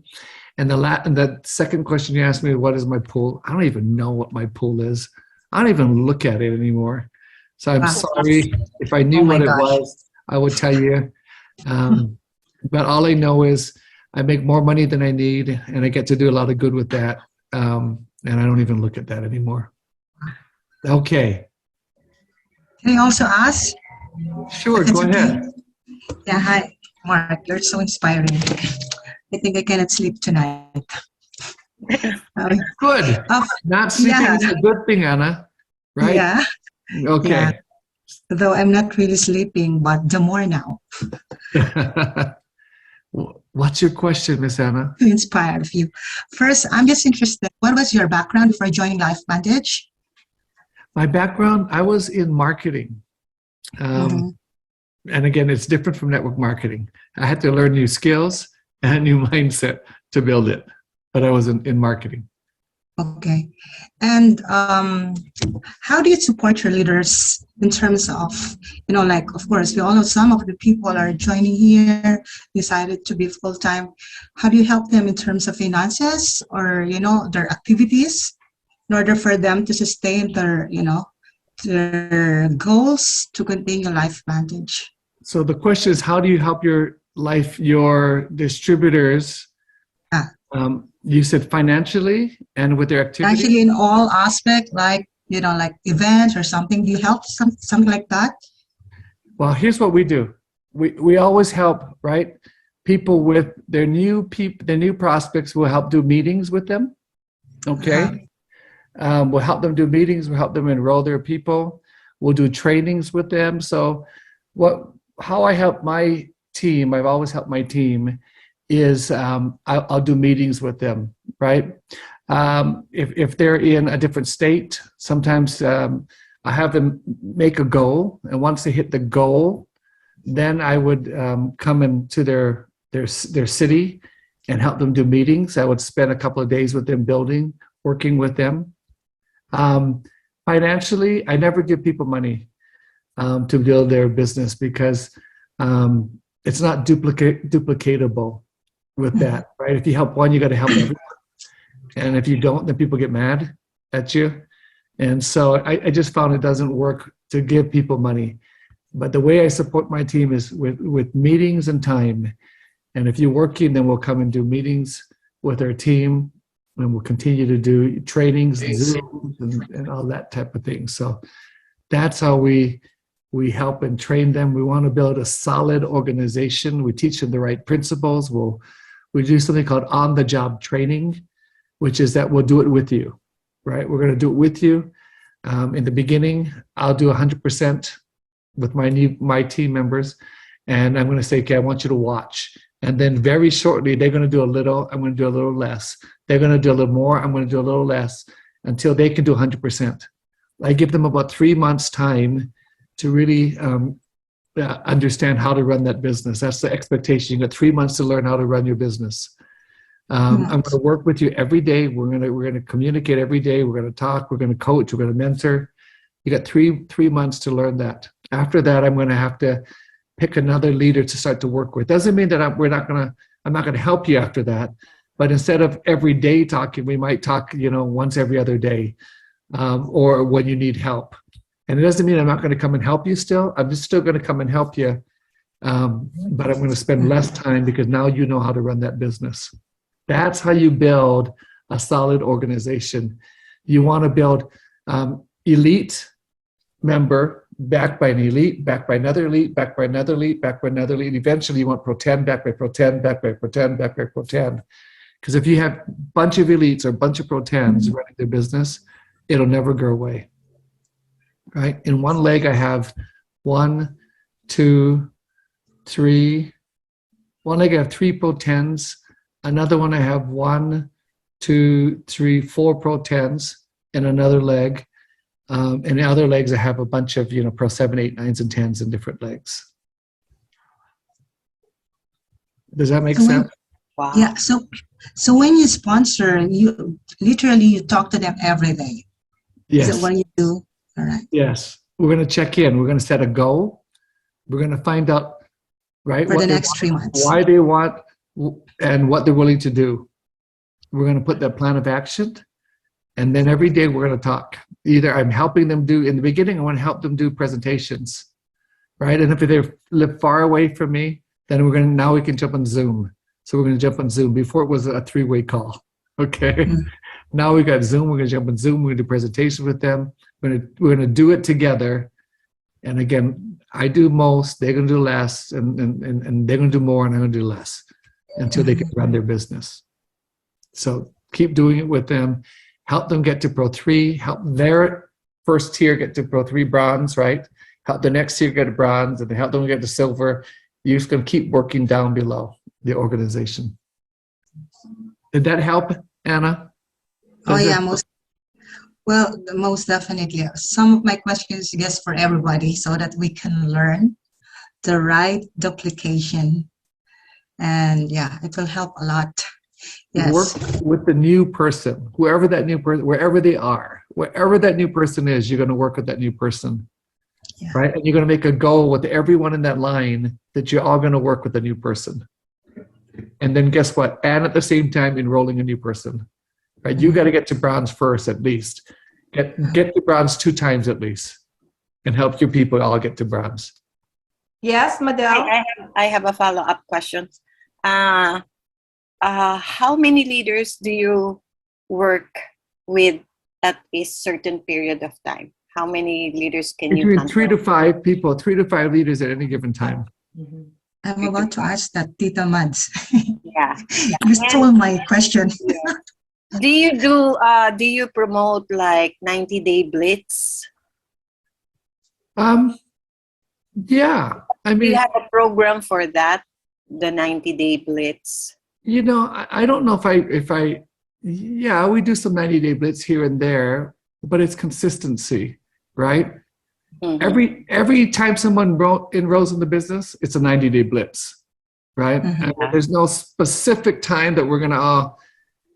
and the second question you asked me, what is my pool? I don't even know what my pool is. I don't even look at it anymore. So I'm sorry. If I knew what it was, I would tell you. But all I know is I make more money than I need, and I get to do a lot of good with that. And I don't even look at that anymore. Okay. Can I also ask? Sure, go ahead. Yeah, hi, Mark. You're so inspiring. I think I cannot sleep tonight. Good. Not sleeping is a good thing, Anna. Right? Yeah. Okay. Yeah. Though I'm not really sleeping, but the more now. What's your question, Miss Anna? To inspire you. First, I'm just interested. What was your background before joining LifeVantage? My background, I was in marketing. And again, it's different from network marketing. I had to learn new skills and a new mindset to build it. But I was in marketing. Okay. And how do you support your leaders in terms of, of course, we all know some of the people are joining here, decided to be full-time. How do you help them in terms of finances or, their activities in order for them to sustain their goals to continue LifeVantage? So the question is, how do you help your distributors? You said financially and with their activities? Actually, in all aspects, like events or something. Do you help something like that? Well, here's what we do. We always help, right? People with their new prospects. We'll help do meetings with them. Okay. We'll help them do meetings. We'll help them enroll their people. We'll do trainings with them. So how I help my team, I've always helped my team, is I'll do meetings with them, right? If they're in a different state, sometimes I have them make a goal, and once they hit the goal, then I would come into their city and help them do meetings. I would spend a couple of days with them working with them. Financially, I never give people money. to build their business, because it's not duplicatable with that, right? If you help one, you got to help everyone. And if you don't, then people get mad at you. And so I just found it doesn't work to give people money. But the way I support my team is with meetings and time. And if you're working, then we'll come and do meetings with our team, and we'll continue to do trainings and Zooms and all that type of thing. So that's how we help and train them. We want to build a solid organization. We teach them the right principles. We do something called on-the-job training, which is that we'll do it with you, right? We're going to do it with you. In the beginning, I'll do 100% with my team members, and I'm going to say, okay, I want you to watch. And then very shortly, they're going to do a little, I'm going to do a little less. They're going to do a little more, I'm going to do a little less, until they can do 100%. I give them about 3 months' time to really understand how to run that business. That's the expectation. You got 3 months to learn how to run your business. I'm going to work with you every day. We're going to communicate every day. We're going to talk. We're going to coach. We're going to mentor. You got three months to learn that. After that, I'm going to have to pick another leader to start to work with. Doesn't mean that I'm not going to help you after that. But instead of every day talking, we might talk, once every other day, or when you need help. And it doesn't mean I'm not going to come and help you still. I'm just still going to come and help you. But I'm going to spend less time, because now you know how to run that business. That's how you build a solid organization. You want to build elite member backed by an elite, backed by another elite, backed by another elite, backed by another elite. Eventually you want Pro 10, backed by Pro 10, backed by Pro 10, backed by Pro 10. Because if you have a bunch of elites or a bunch of Pro 10s running their business, it'll never go away. Right? In one leg, I have 1, 2, 3. One leg, I have 3 Pro 10s. Another one, I have 1, 2, 3, 4 Pro 10s in another leg. And the other legs, I have a bunch of, Pro 7, 8, 9s, and 10s in different legs. Does that make sense? Wow. Yeah. So when you sponsor, you talk to them every day. Yes. Is it what you do? All right. Yes. We're going to check in. We're going to set a goal. We're going to find out, right, For the next 3 months. Why they want, and what they're willing to do. We're going to put that plan of action. And then every day we're going to talk. Either I'm helping them do, in the beginning, I want to help them do presentations, right? And if they live far away from me, then now we can jump on Zoom. So we're going to jump on Zoom. Before it was a 3-way call, okay? Mm-hmm. Now we got Zoom, we're going to jump on Zoom, we're going to do presentations with them. We're going to do it together. And again, I do most, they're going to do less, and they're going to do more, and I'm going to do less until they can run their business. So keep doing it with them. Help them get to Pro 3. Help their first tier get to Pro 3 bronze, right? Help the next tier get to bronze, and then help them get to silver. You're just going to keep working down below the organization. Did that help, Anna? Most definitely. Some of my questions, just for everybody, so that we can learn the right duplication. And yeah, it will help a lot. Yes. Work with the new person, whoever that new person, wherever they are, wherever that new person is, you're going to work with that new person, right? And you're going to make a goal with everyone in that line that you're all going to work with the new person. And then guess what? And at the same time, enrolling a new person, right? You got to get to bronze first, at least. Get to bronze 2 times at least, and help your people all get to bronze. Yes, Madel. I have a follow-up question. How many leaders do you work with at a certain period of time? How many leaders can you handle? 3 to 5 people, 3 to 5 leaders at any given time. Mm-hmm. I'm about to ask that, Tita Mads. Yeah. You stole my question. Do you promote like 90-day blitz? Yeah. I mean, do you have a program for that? The 90-day blitz? I don't know if I we do some 90-day blitz here and there, but it's consistency, right? Mm-hmm. Every time someone enrolls in the business, it's a 90-day blitz, right? Mm-hmm. And there's no specific time that we're going to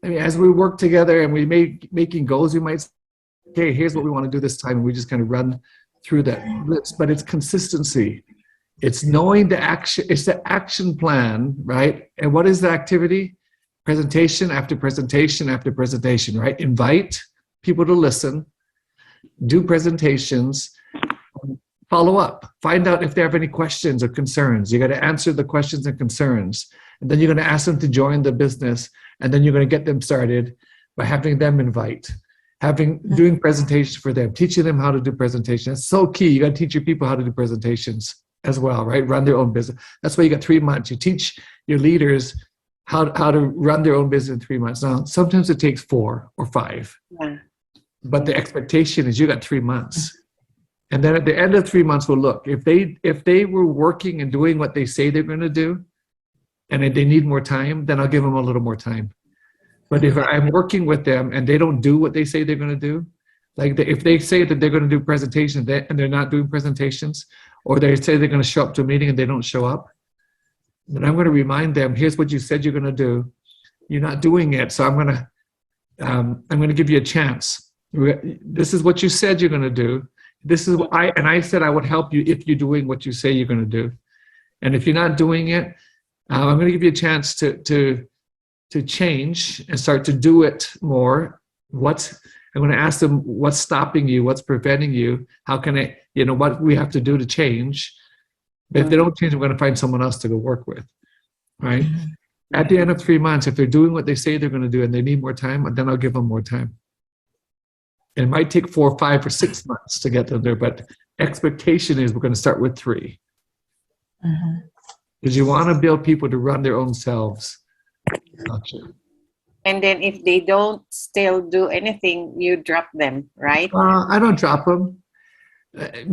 as we work together and we making goals, we might say, okay, here's what we want to do this time, and we just kind of run through that list, but it's consistency. It's knowing the action, it's the action plan, right? And what is the activity? Presentation after presentation after presentation, right? Invite people to listen, do presentations, follow up, find out if they have any questions or concerns. You got to answer the questions and concerns. And then you're going to ask them to join the business, and then you're going to get them started by having them invite, doing presentations for them, teaching them how to do presentations. That's so key. You got to teach your people how to do presentations as well, right? Run their own business. That's why you got 3 months. You teach your leaders how to run their own business in 3 months. Now, sometimes it takes 4 or 5, but the expectation is you got 3 months. And then at the end of 3 months, we'll look. If they were working and doing what they say they're going to do, and if they need more time, then I'll give them a little more time. But if I'm working with them and they don't do what they say they're going to do, like if they say that they're going to do presentations and they're not doing presentations, or they say they're going to show up to a meeting and they don't show up, then I'm going to remind them, here's what you said you're going to do. You're not doing it, so I'm going to give you a chance. This is what you said you're going to do. This is what I said I would help you if you're doing what you say you're going to do. And if you're not doing it, I'm going to give you a chance to change and start to do it more. I'm going to ask them what's stopping you, what's preventing you, how can I, what we have to do to change. But if they don't change, I'm going to find someone else to go work with, right? At the end of 3 months, if they're doing what they say they're going to do and they need more time, then I'll give them more time. It might take 4, 5, or 6 months to get them there, but expectation is we're going to start with 3. Because you want to build people to run their own selves. Gotcha. And then if they don't still do anything, you drop them, right? I don't drop them. I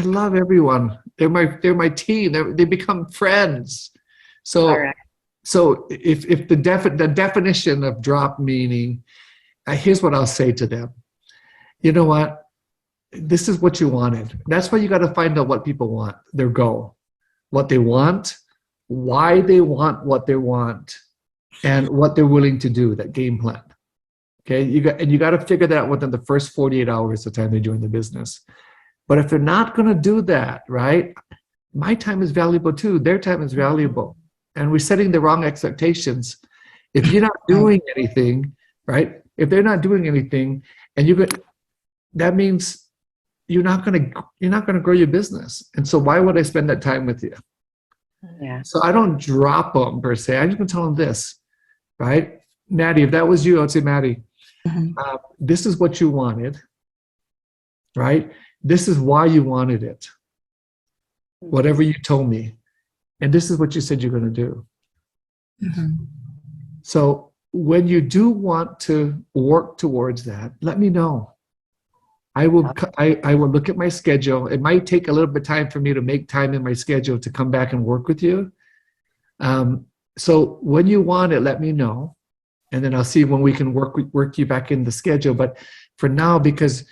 love everyone. They're my team. They become friends. So, All right. So if the definition of drop meaning, here's what I'll say to them. You know what? This is what you wanted. That's why you got to find out what people want, their goal, what they want, why they want what they want, and what they're willing to do, that game plan. Okay, you got to figure that out within the first 48 hours of the time they join the business. But if they're not going to do that, right, my time is valuable too. Their time is valuable. And we're setting the wrong expectations. If you're not doing anything, right, if they're not doing anything, and that means you're not going to grow your business. And so why would I spend that time with you? Yeah. So I don't drop them per se. I'm just going to tell them this, right? Maddie, if that was you, I would say, Maddie, this is what you wanted, right? This is why you wanted it, whatever you told me. And this is what you said you're going to do. So when you do want to work towards that, let me know. I will look at my schedule. It might take a little bit of time for me to make time in my schedule to come back and work with you. So when you want it, let me know. And then I'll see when we can work you back in the schedule. But for now, because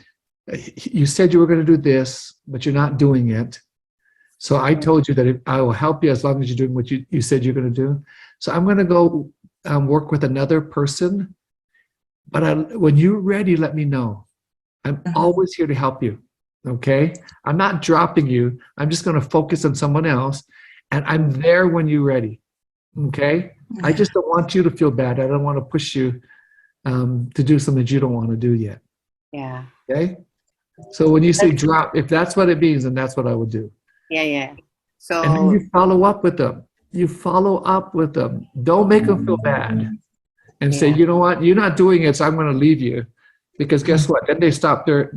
you said you were going to do this, but you're not doing it. So I told you that I will help you as long as you're doing what you said you're going to do. So I'm going to go work with another person. But when you're ready, let me know. I'm always here to help you, okay? I'm not dropping you. I'm just going to focus on someone else, and I'm there when you're ready, okay? I just don't want you to feel bad. I don't want to push you to do something that you don't want to do yet. Yeah. Okay? So when you say drop, if that's what it means, then that's what I would do. Yeah. So And then you follow up with them. Don't make them feel bad. And say, you know what? You're not doing it, so I'm going to leave you. Because guess what? Then they stop their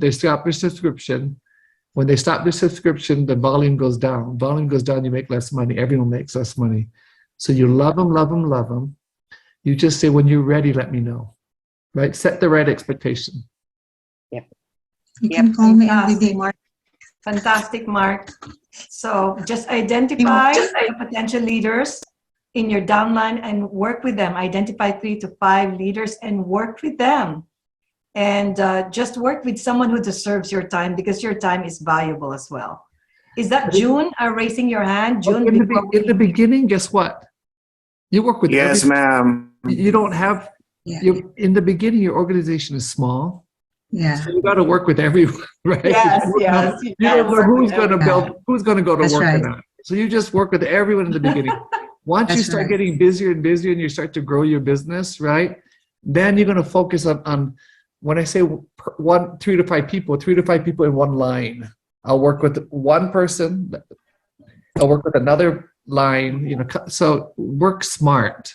subscription. When they stop their subscription, the volume goes down. Volume goes down, you make less money. Everyone makes less money. So you love them. You just say, when you're ready, let me know. Right? Set the right expectation. Yep. You can call me every day, Mark. Fantastic, Mark. So just identify the potential leaders in your downline and work with them. Identify 3 to 5 leaders and work with them. And just work with someone who deserves your time, because your time is valuable as well. Is that June raising your hand? June. In the beginning, guess what? You work with Yes, ma'am. You don't have. In the beginning, your organization is small. Yeah, So you got to work with everyone, right? Yes, You don't know, yes, you you don't can know work who's with going to everyone. build, who's going to go to That's work right. or not. So you just work with everyone in the beginning. Once you That's start right. getting busier and busier and you start to grow your business, right? Then you're going to focus on when I say 3 to 5 people, 3 to 5 people in one line. I'll work with one person. I'll work with another line, so work smart.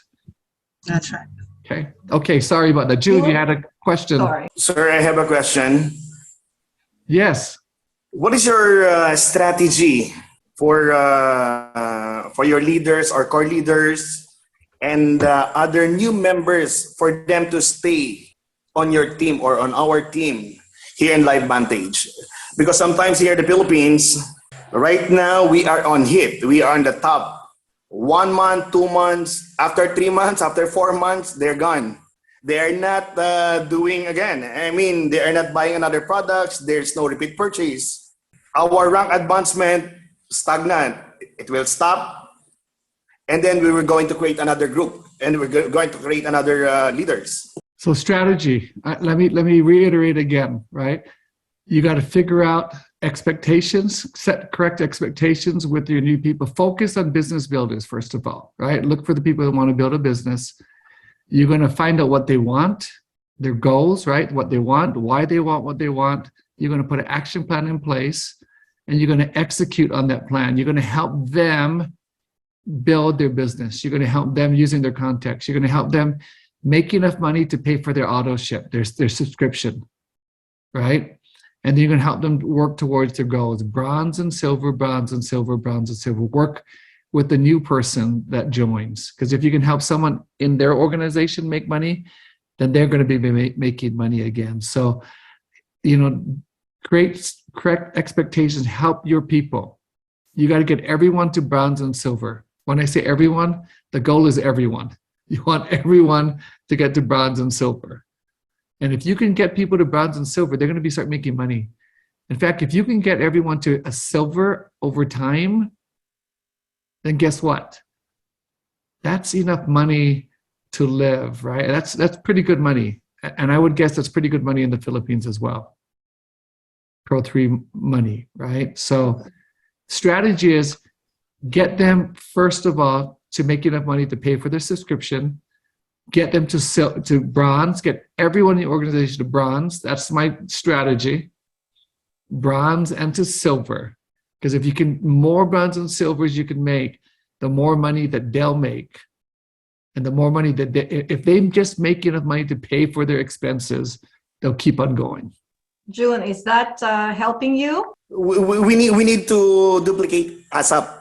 That's right. Okay. Okay. Sorry about that. June, you had a question. Sorry. Sir, I have a question. Yes. What is your strategy for your leaders or core leaders and other new members for them to stay on your team or on our team here in LifeVantage? Because sometimes here in the Philippines, right now we are on hit. We are on the top. 1 month, 2 months, after 3 months, after 4 months, they're gone. They are not doing again. I mean, they are not buying another products. There's no repeat purchase. Our rank advancement stagnant. It will stop, and then we were going to create another group, and we're going to create another leaders. So strategy. Let me reiterate again. Right. You got to figure out expectations, set correct expectations with your new people. Focus on business builders first of all. Right. Look for the people that want to build a business. You're going to find out what they want, their goals, right? What they want, why they want what they want. You're going to put an action plan in place, and you're going to execute on that plan. You're going to help them build their business. You're going to help them using their contacts. You're going to help them make enough money to pay for their auto ship, their subscription, right? And then you're going to help them work towards their goals, bronze and silver, bronze and silver, bronze and silver. Work with the new person that joins. Because if you can help someone in their organization make money, then they're going to be making money again. So, create correct expectations, help your people. You got to get everyone to bronze and silver. When I say everyone, the goal is everyone. You want everyone to get to bronze and silver. And if you can get people to bronze and silver, they're going to start making money. In fact, if you can get everyone to a silver over time, then guess what? That's enough money to live, right? That's pretty good money. And I would guess that's pretty good money in the Philippines as well. Pro 3 money, right? So strategy is get them, first of all, to make enough money to pay for their subscription, get them to bronze, get everyone in the organization to bronze. That's my strategy. Bronze and to silver. Because if you can, more bronze and silvers you can make, the more money that they'll make. And the more money that if they just make enough money to pay for their expenses, they'll keep on going. June, is that helping you? We need to duplicate us up.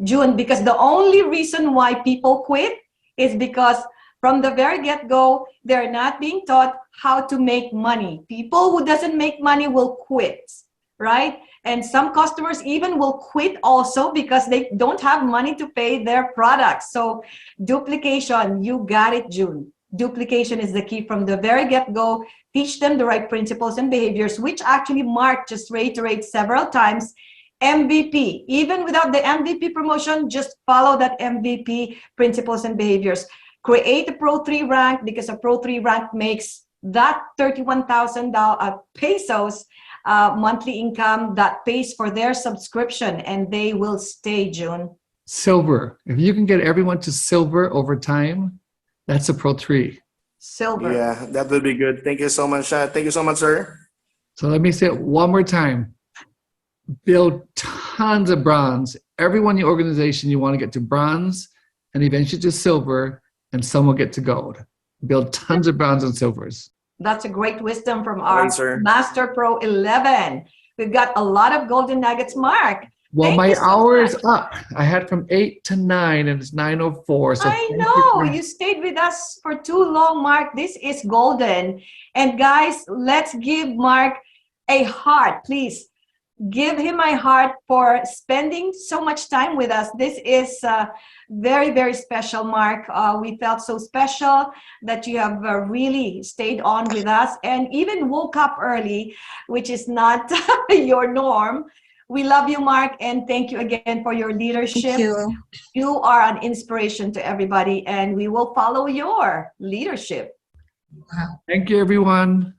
June, because the only reason why people quit is because from the very get-go, they're not being taught how to make money. People who doesn't make money will quit, right? And some customers even will quit also because they don't have money to pay their products. So duplication, you got it, June. Duplication is the key from the very get-go. Teach them the right principles and behaviors, which actually Mark just reiterates several times. MVP, even without the MVP promotion, just follow that MVP principles and behaviors. Create a Pro 3 rank, because a Pro 3 rank makes that 31,000 pesos monthly income that pays for their subscription, and they will stay, June. Silver. If you can get everyone to silver over time, that's a Pro 3. Silver. Yeah, that would be good. Thank you so much. Thank you so much, sir. So let me say it one more time. Build tons of bronze. Everyone in your organization, you want to get to bronze and eventually to silver, and some will get to gold. Build tons of bronze and silvers. That's a great wisdom from our Sir. Master Pro 11. We've got a lot of golden nuggets, Mark. Well, Thank my you so hour is much. up. I had from 8 to 9, and it's 9:04. So I thank know for- you stayed with us for too long, Mark. This is golden. And guys, let's give Mark a heart, please. Give him my heart for spending so much time with us. This is very, very special, Mark. We felt so special that you have really stayed on with us and even woke up early, which is not your norm. We love you, Mark, and thank you again for your leadership. Thank you. You are an inspiration to everybody, and we will follow your leadership. Thank you, everyone.